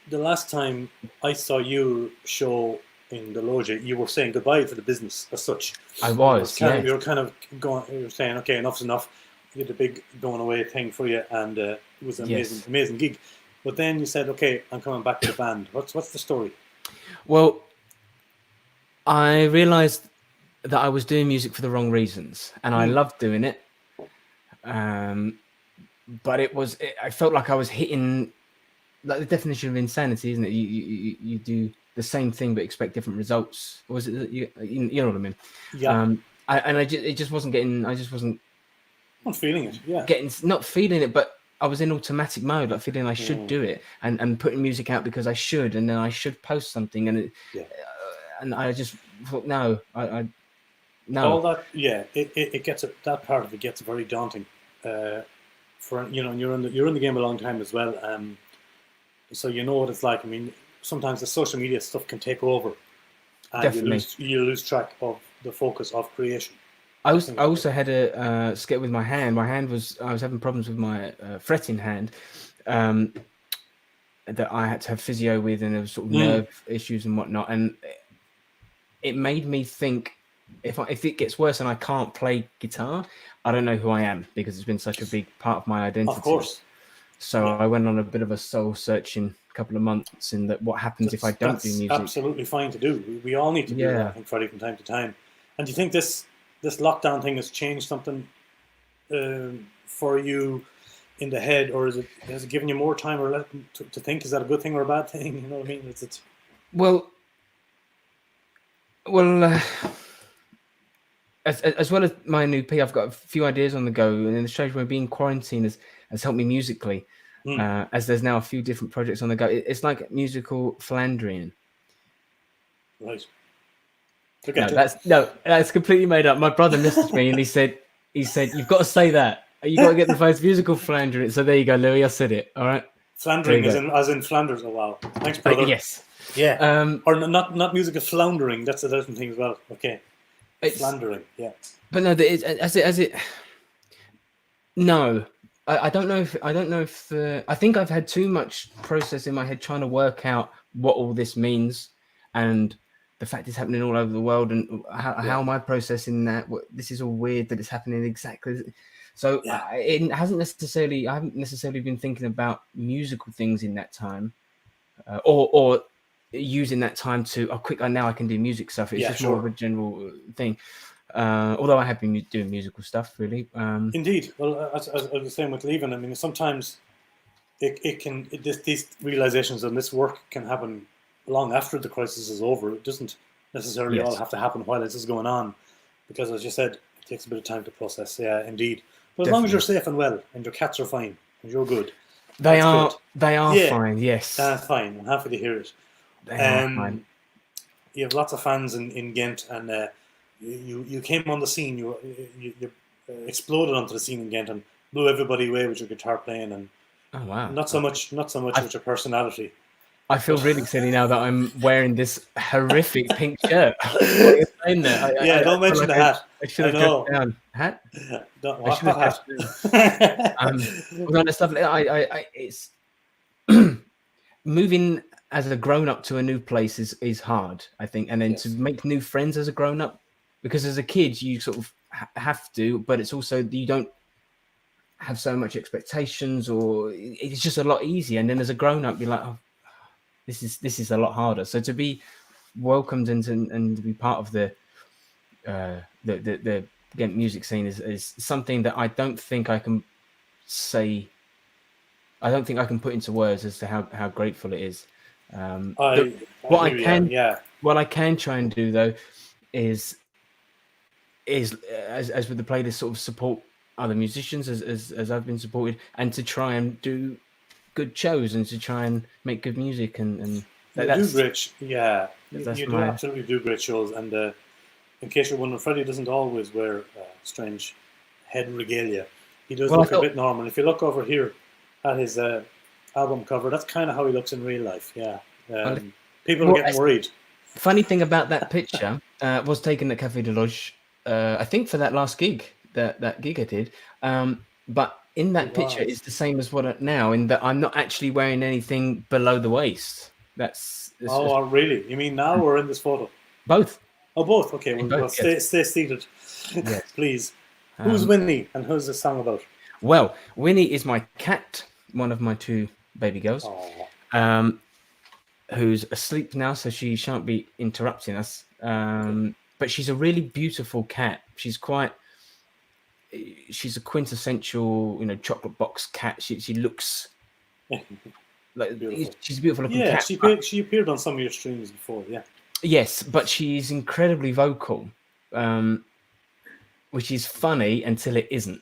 The last time I saw you show in the Loge, you were saying goodbye to the business as such. I was. You were kind of going. You were saying, okay, enough's enough. You did a big going away thing for you, and it was an amazing gig. But then you said, okay, I'm coming back to the band. What's the story? Well, I realised that I was doing music for the wrong reasons, and I loved doing it. But I felt like I was hitting like the definition of insanity, isn't it? You do the same thing but expect different results. Or was it that you know what I mean? Yeah. It just wasn't getting. I just wasn't I'm feeling it. Yeah. not feeling it, but I was in automatic mode, like feeling I should do it, and putting music out because I should, and then I should post something, and and I just thought no. All that, it gets that part of it gets very daunting. For and you're in the game a long time as well. So you know what it's like. I mean, sometimes the social media stuff can take over, and Definitely. you lose track of the focus of creation. I also had a skit with my hand. I was having problems with my fretting hand, that I had to have physio with, and there was sort of nerve issues and whatnot. And it made me think, if it gets worse and I can't play guitar, I don't know who I am, because it's been such a big part of my identity. Of course. So I went on a bit of a soul searching couple of months in that what happens if I don't do music. Absolutely fine to do. We all need to do that, I think, Freddie, from time to time. And do you think this lockdown thing has changed something for you in the head, or has it given you more time or to think? Is that a good thing or a bad thing? You know what I mean? It's well, as well as my new EP, I've got a few ideas on the go, and in the strange way, being quarantined has helped me musically. As there's now a few different projects on the go. It's like musical philandering. Right. No, that's completely made up. My brother messaged me and he said you've got to say that. You got to get the phrase musical philandering. So there you go, Louis. I said it. All right. Philandering as in Flanders. Oh wow. Thanks, brother. Yes. Yeah. Or not musical floundering. That's a different thing as well. Okay. Philandering. Yeah. But no, no. I don't know if I think I've had too much process in my head trying to work out what all this means, and the fact it's happening all over the world, and how am I processing that? This is all weird that it's happening exactly. So I haven't necessarily been thinking about musical things in that time, or using that time to now I can do music stuff. It's just more of a general thing. Although I have been doing musical stuff, really. Indeed. Well, as I was saying with leaving, I mean, sometimes these realizations and this work can happen long after the crisis is over. It doesn't necessarily all have to happen while this is going on, because, as you said, it takes a bit of time to process. Yeah, indeed. But as long as you're safe and well, and your cats are fine, and you're good. They are fine, yes. Fine. I'm happy to hear it. They are fine. You have lots of fans in Ghent, and you came on the scene. You exploded onto the scene in Ghent and blew everybody away with your guitar playing, and oh wow, not so much with your personality. I feel really silly now that I'm wearing this horrific pink shirt. What are you saying there? Don't mention the hat. I should have dropped down. Hat? I should have it's moving as a grown-up to a new place is hard, I think, and then to make new friends as a grown-up, because as a kid you sort of have to, but it's also you don't have so much expectations, or it's just a lot easier. And then as a grown-up you're like, oh, this is a lot harder. So to be welcomed and to be part of the Ghent music scene is something that I don't think I can say. I don't think I can put into words as to how grateful it is. What I can try and do though is as with the playlist, sort of support other musicians as I've been supported, and to try and do good shows and to try and make good music and you do absolutely do great shows. And in case you're wondering, Freddie doesn't always wear strange head regalia. He does look a bit normal. If you look over here at his album cover, that's kind of how he looks in real life. People are getting worried. Funny thing about that picture was taken at Café de Loge, I think for that last gig that gig I did, but in that picture it's the same as what now, in that I'm not actually wearing anything below the waist. Really? You mean now or in this photo? Both. Oh, both. Okay, well, stay seated, please. Who's Winnie, and who's this song about? Well, Winnie is my cat, one of my two baby girls, who's asleep now, so she shan't be interrupting us. But she's a really beautiful cat. She's a quintessential, chocolate box cat. She looks Like Beautiful. she's a beautiful looking Yeah, cat. she appeared on some of your streams before. Yeah. Yes, but she's incredibly vocal, which is funny until it isn't.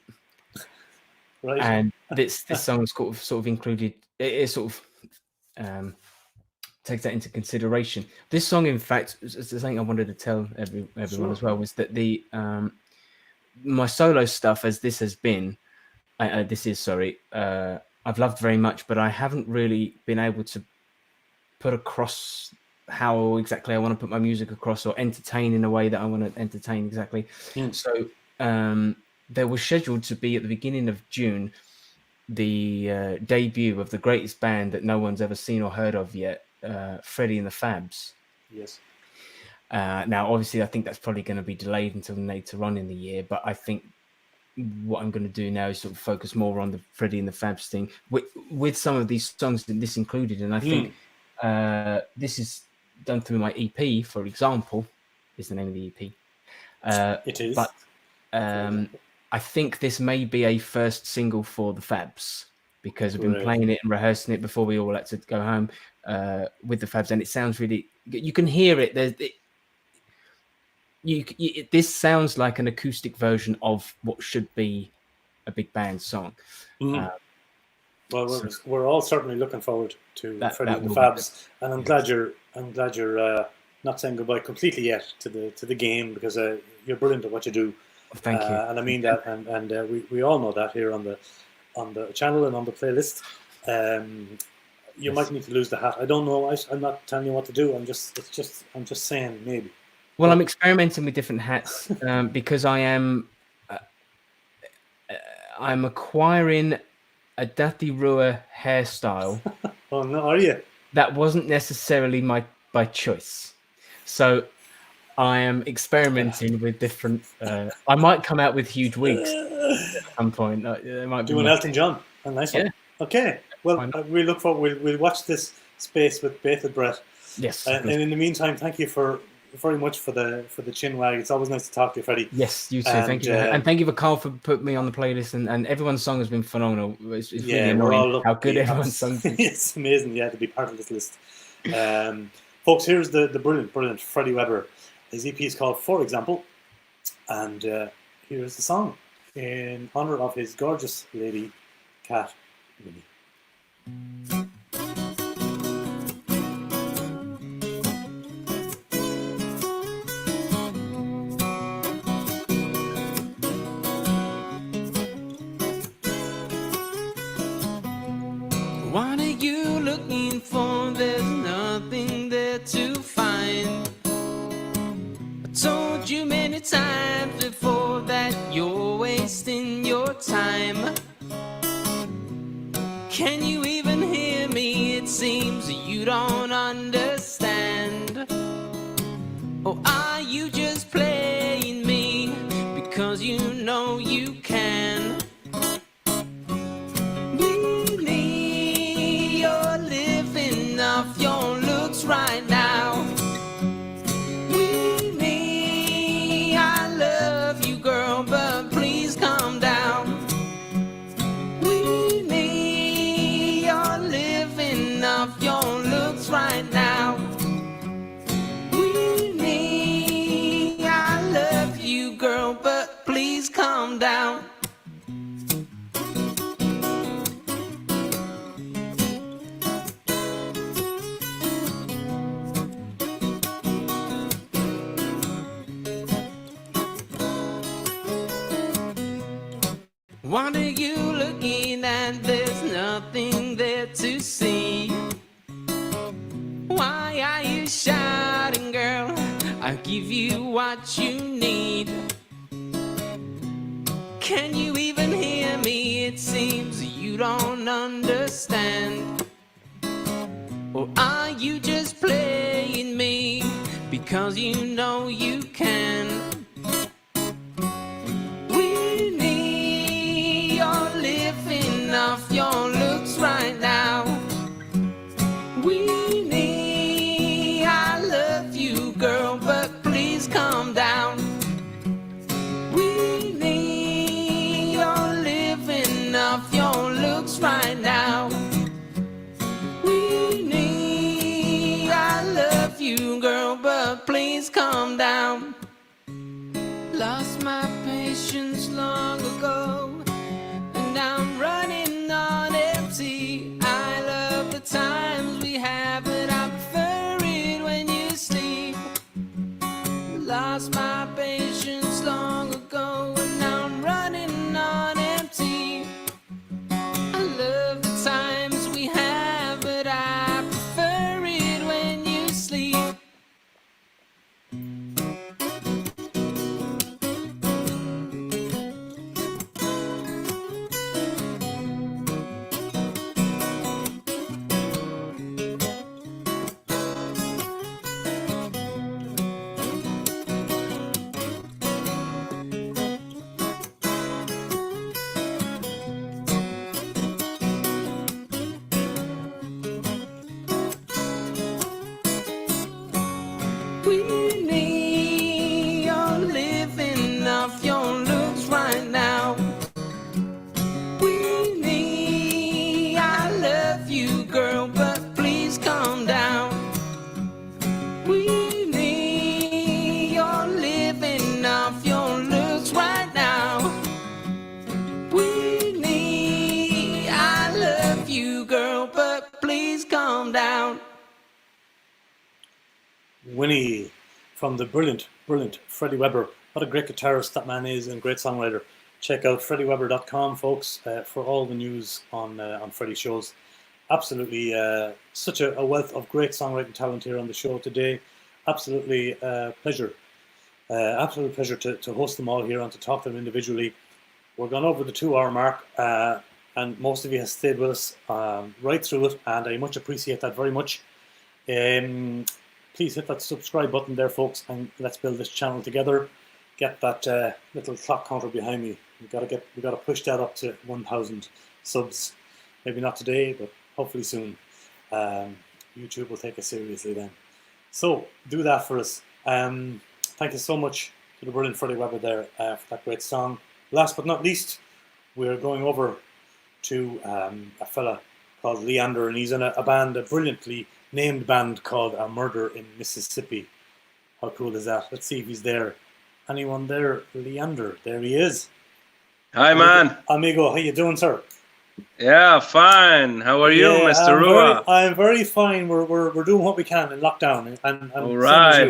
Right. And this song is sort of included. It sort of takes that into consideration. This song, in fact, is something I wanted to tell everyone as well, was that the my solo stuff, as this has been, I've loved very much, but I haven't really been able to put across how exactly I want to put my music across, or entertain in a way that I want to entertain exactly. So there was scheduled to be at the beginning of June the debut of the greatest band that no one's ever seen or heard of yet, Freddie and the Fabs. Yes. Now, obviously, I think that's probably going to be delayed until later on in the year, but I think what I'm going to do now is sort of focus more on the Freddie and the Fabs thing with some of these songs that this included. And I think this is done through my EP, for example, is the name of the EP. It is. But I think this may be a first single for the Fabs, because I've been playing it and rehearsing it before we all had to go home with the Fabs, and it sounds really. You can hear it. This sounds like an acoustic version of what should be a big band song. Well, we're all certainly looking forward to Freddie and the Fabs, and I'm glad you're not saying goodbye completely yet to the game, because you're brilliant at what you do. Thank you. And I mean that, and we all know that here on the channel and on the playlist. You might need to lose the hat. I don't know. I'm not telling you what to do. I'm just saying maybe. Well, I'm experimenting with different hats because I'm acquiring a RWR hairstyle. Oh no, are you? That wasn't necessarily by choice. So I am experimenting with different. I might come out with huge wigs at some point. It might do an Elton John. A nice one. Okay. Well, we look forward. We'll watch this space with bated breath. Yes. And in the meantime, thank you very much for the chin wag. It's always nice to talk to you, Freddie. Yes, you too. Thank you, and thank you for Carl for putting me on the playlist. And everyone's song has been phenomenal. It's really annoying how good everyone's song is. It's amazing, to be part of this list. Folks, here's the brilliant Freddie Webber. His EP is called For Example, and here's the song in honor of his gorgeous lady cat, Winnie. What are you looking for? There's nothing there to find. I told you many times before that you're wasting your time. Can you even hear me? It seems you don't understand. Or are you just playing me because you know you can? Off your looks right now. Weenie, I love you, girl, but please calm down. Weenie, you're living off your looks right now. Weenie, I love you, girl, but please calm down. What are you looking at? There's nothing there to see. Why are you shouting, girl? I'll give you what you need. Can you even hear me? It seems you don't understand. Or are you just playing me because you know you can? Off your looks right now. Weenie, I love you, girl, but please calm down. Weenie, you're living off your looks right now. down. Lost my patience long ago, and I'm running on empty. I love the times we have, but I prefer it when you sleep. Lost my patience long ago, and now I'm running on empty. I love the times we have, but I prefer it when you sleep. Queenie, you're living off your looks right now. Queenie, I love you, girl, but please calm down. Queenie, you're living off your looks right now. Queenie, I love you, girl, but please calm down. Winnie from the brilliant Freddie Webber. What a great guitarist that man is and great songwriter. Check out freddiewebber.com, folks, for all the news on Freddie shows. Absolutely such a wealth of great songwriting talent here on the show today. Absolutely pleasure. Absolute pleasure to host them all here and to talk to them individually. We're gone over the 2-hour mark, and most of you have stayed with us right through it, and I much appreciate that very much. Please hit that subscribe button there, folks, and let's build this channel together. Get that little clock counter behind me. We gotta push that up to 1,000 subs. Maybe not today, but hopefully soon. YouTube will take us seriously then. So do that for us. Thank you so much to the brilliant Freddie Webber there for that great song. Last but not least, we're going over to a fella called Leander, and he's in a band, a brilliantly named band called A Murder in Mississippi. How cool is that? Let's see if he's there. Anyone there? Leander, there he is. Hi, man. Amigo, how you doing, sir? Yeah, fine. How are you, Mr. Rua? I'm very fine. We're doing what we can in lockdown. And all right,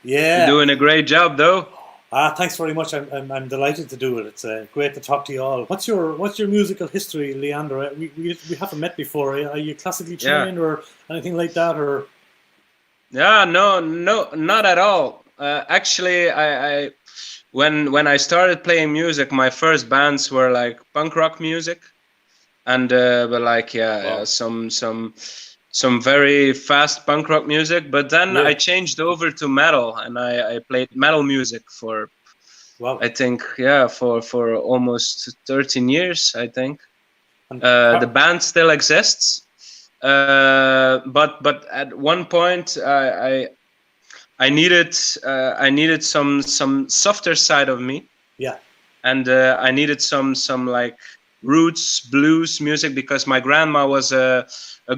you're doing a great job, though. Thanks very much. I'm delighted to do it. It's great to talk to you all. What's your musical history, Leander? We haven't met before. Are you classically trained or anything like that, or? Yeah, no, not at all. Actually, I when I started playing music, my first bands were like punk rock music, and but like some very fast punk rock music. But then I changed over to metal, and I played metal music for I think for almost 13 years, I think. The band still exists, but at one point I needed some softer side of me. Yeah. And I needed some like roots blues music, because my grandma was a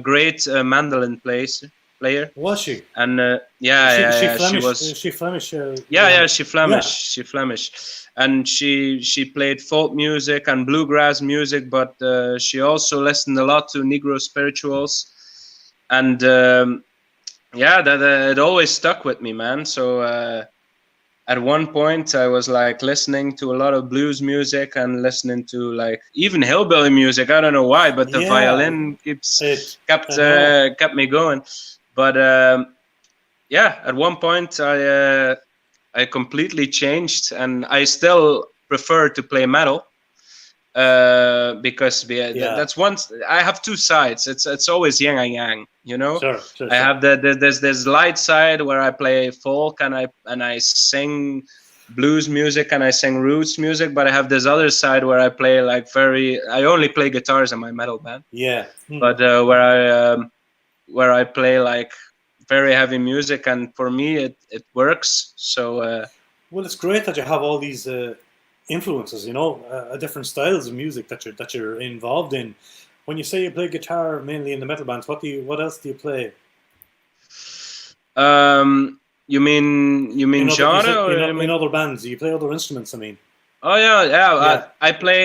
great mandolin player. Was she? And she was. Is she Flemish? She Flemish. She Flemish, and she played folk music and bluegrass music, but she also listened a lot to Negro spirituals, and that it always stuck with me, man. So at one point I was like listening to a lot of blues music and listening to like even hillbilly music. I don't know why, but the violin kept me going. But at one point I completely changed, and I still prefer to play metal because that's one. I have two sides. It's always yin and yang, you know. Sure. I have there's light side where I play folk and I sing blues music and I sing roots music, but I have this other side where I play like I only play guitars in my metal band. Yeah. But where I play like very heavy music, and for me it works. So well, it's great that you have all these influences, you know, different styles of music that you're involved in. When you say you play guitar mainly in the metal bands, what else do you play? You mean genre? Or you mean in other bands, do you play other instruments? I mean. Oh yeah. Yeah. I play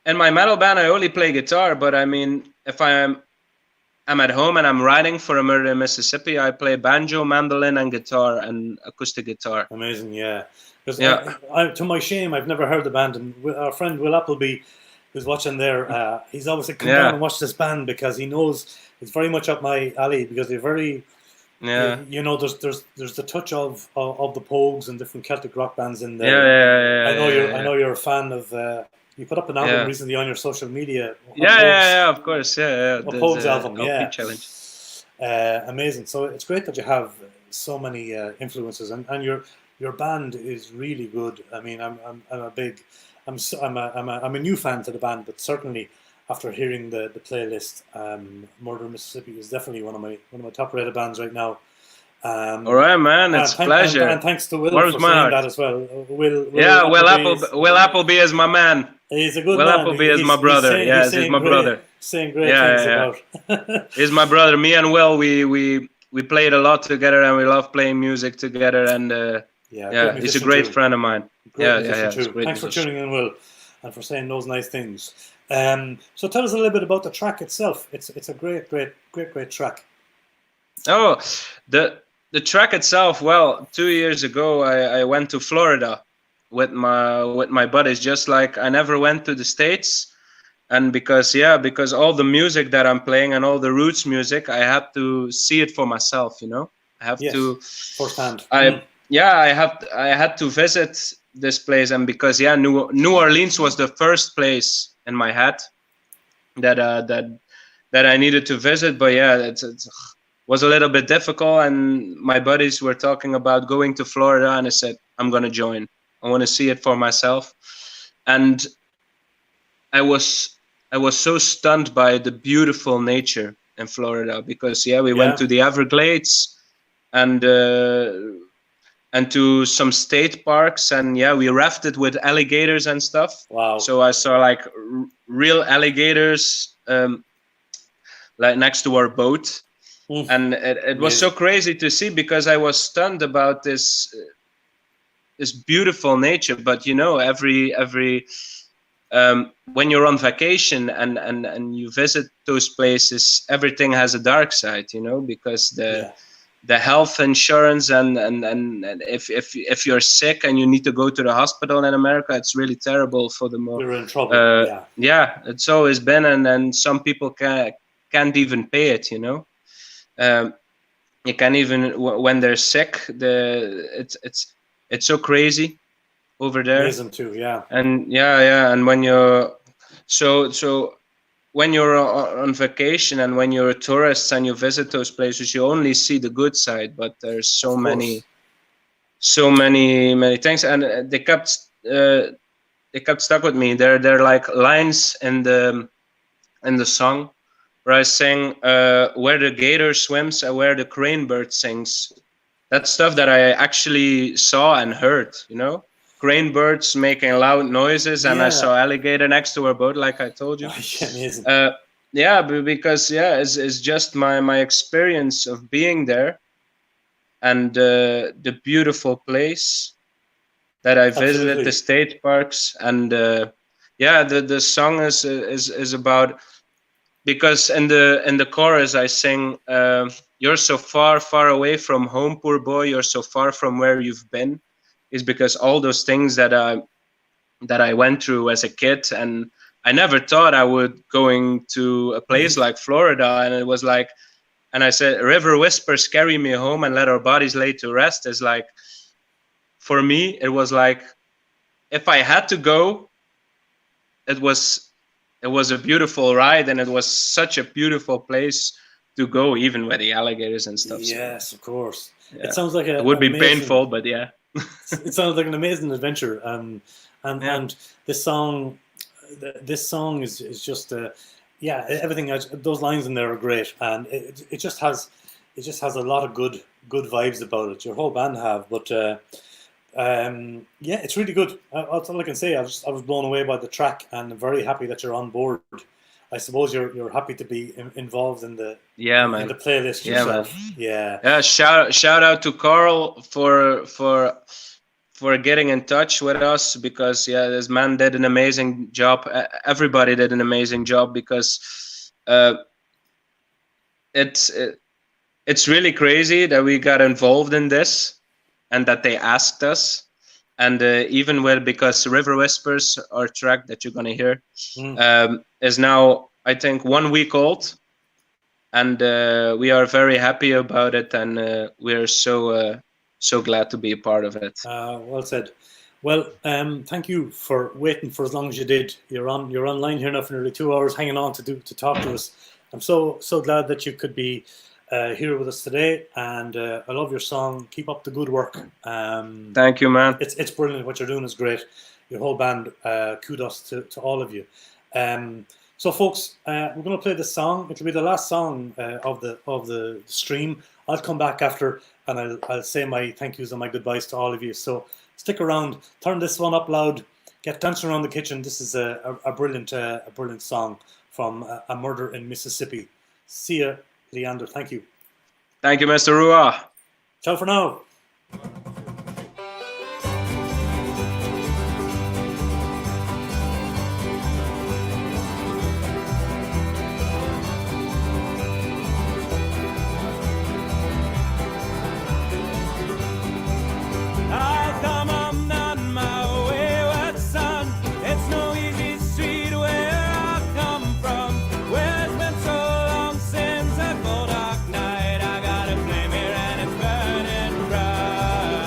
in my metal band. I only play guitar, but I mean, if I'm at home and I'm writing for a Murder in Mississippi, I play banjo, mandolin, and guitar and acoustic guitar. Amazing, yeah. Because Yeah. to my shame, I've never heard the band, and our friend Will Appleby, who's watching there, he's always said, "Come down and watch this band," because he knows it's very much up my alley, because they're very, you know, there's the touch of the Pogues and different Celtic rock bands in there. Yeah. I know you're a fan of. You put up an album recently on your social media. Yeah, of course, yeah. A Pogues album, LP yeah. challenge. Amazing. So it's great that you have so many influences, and your band is really good. I mean, I'm a new fan to the band, but certainly after hearing the playlist, Murder in Mississippi is definitely one of my top rated bands right now. All right, man. It's a pleasure. And thanks to Will Where's for my saying heart? that as well. Will Appleby is my man. He's a good Will man. Appleby is my brother. He's my brother. Saying great things about. He's my brother. Me and Will, we played a lot together, and we love playing music together. And he's a great friend of mine. Thanks for tuning in, Will, and for saying those nice things. So tell us a little bit about the track itself. It's a great track. Oh, the track itself. Well, 2 years ago, I went to Florida with my buddies. Just like I never went to the States. And because all the music that I'm playing and all the roots music, I had to see it for myself, you know. I have to firsthand. I had to visit this place, and because New Orleans was the first place in my head that I needed to visit. But it was a little bit difficult, and my buddies were talking about going to Florida, and I said, I'm gonna join. I want to see it for myself. And I was so stunned by the beautiful nature in Florida, because we went to the Everglades and to some state parks, and we rafted with alligators and stuff. Wow. So I saw like real alligators like next to our boat. And it was so crazy to see, because I was stunned about this beautiful nature. But you know, every when you're on vacation and you visit those places, everything has a dark side, you know, because the health insurance and if you're sick and you need to go to the hospital in America, it's really terrible for the more. You're in trouble. It's always been, and some people can't even pay it, you know. You can't even when they're sick. It's so crazy over there. Amazing too, And and when you're when you're on vacation and when you're a tourist and you visit those places, you only see the good side, but there's so many things, and they kept stuck with me. They're like lines in the song where I sing, where the gator swims and where the crane bird sings. That's stuff that I actually saw and heard, you know. Crane birds making loud noises, and I saw alligator next to our boat, like I told you. Amazing. Because it's just my experience of being there, and the beautiful place that I visited, the state parks, and the song is about, because in the chorus I sing, you're so far, far away from home, poor boy, you're so far from where you've been. Is because all those things that I went through as a kid, and I never thought I would going to a place like Florida, and it was like, and I said, river whispers carry me home and let our bodies lay to rest. Is like, for me, it was like, if I had to go, it was a beautiful ride, and it was such a beautiful place to go, even with the alligators and stuff. Yes, of course. It sounds like it would be painful, but it sounds like an amazing adventure, and this song is just everything. Those lines in there are great, and it just has a lot of good vibes about it. Your whole band have, but it's really good. That's all I can say. I was blown away by the track, and I'm very happy that you're on board. I suppose you're happy to be involved in the man. in the playlist Yeah, man. yourself. Yeah. Yeah, shout out to Carl for getting in touch with us, because this man did an amazing job. Everybody did an amazing job, because it's really crazy that we got involved in this and that they asked us. And even because River Whispers, our track that you're gonna hear, is now, I think, 1 week old, and we are very happy about it, and we're so glad to be a part of it. Well said. Well, thank you for waiting for as long as you did. You're online here now for nearly 2 hours, hanging on to talk to us. I'm so glad that you could be here with us today, and I love your song. Keep up the good work. Thank you, man. It's brilliant. What you're doing is great. Your whole band. Kudos to all of you. So, folks, we're going to play this song. It'll be the last song of the stream. I'll come back after, and I'll say my thank yous and my goodbyes to all of you. So stick around. Turn this one up loud. Get dancing around the kitchen. This is a brilliant song from A Murder in Mississippi. See ya, Leander. Thank you. Thank you, Mr. Rua. Ciao for now. Dark night, I got a flame here and it's burning bright.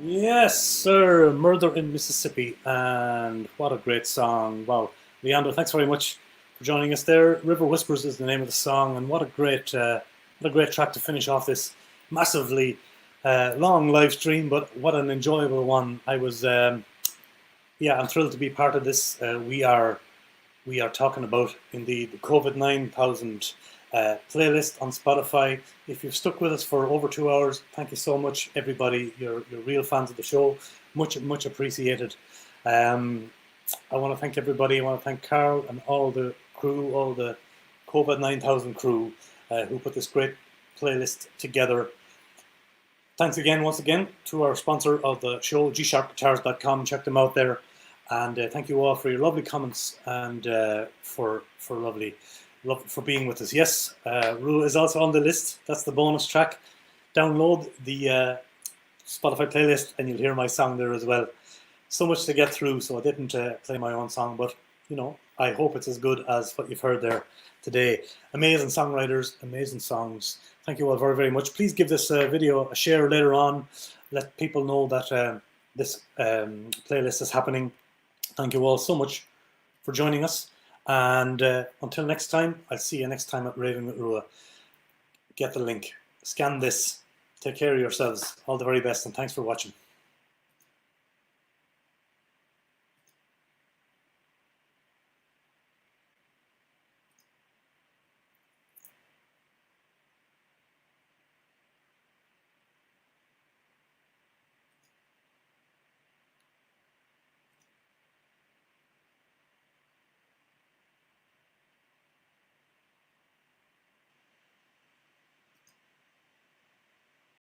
Yes, sir. Murder in Mississippi. And what a great song. Wow. Leandro, thanks very much for joining us there. River Whispers is the name of the song. And what a great track to finish off this massively long live stream, but what an enjoyable one. I was, I'm thrilled to be part of this. We are talking about, indeed, the COVID 9000 playlist on Spotify. If you've stuck with us for over 2 hours, thank you so much, everybody. You're real fans of the show. Much appreciated. I want to thank everybody. I want to thank Carl and all the crew, all the COVID 9000 crew who put this great playlist together. Thanks again, once again, to our sponsor of the show, gsharpguitars.com. Check them out there. And thank you all for your lovely comments and for being with us. Yes, Rue is also on the list. That's the bonus track. Download the Spotify playlist and you'll hear my song there as well. So much to get through, so I didn't play my own song, but you know, I hope it's as good as what you've heard there today. Amazing songwriters, amazing songs. Thank you all very, very much. Please give this video a share later on. Let people know that this playlist is happening. Thank you all so much for joining us. And until next time, I'll see you next time at Raving with Rua. Get the link. Scan this. Take care of yourselves. All the very best, and thanks for watching.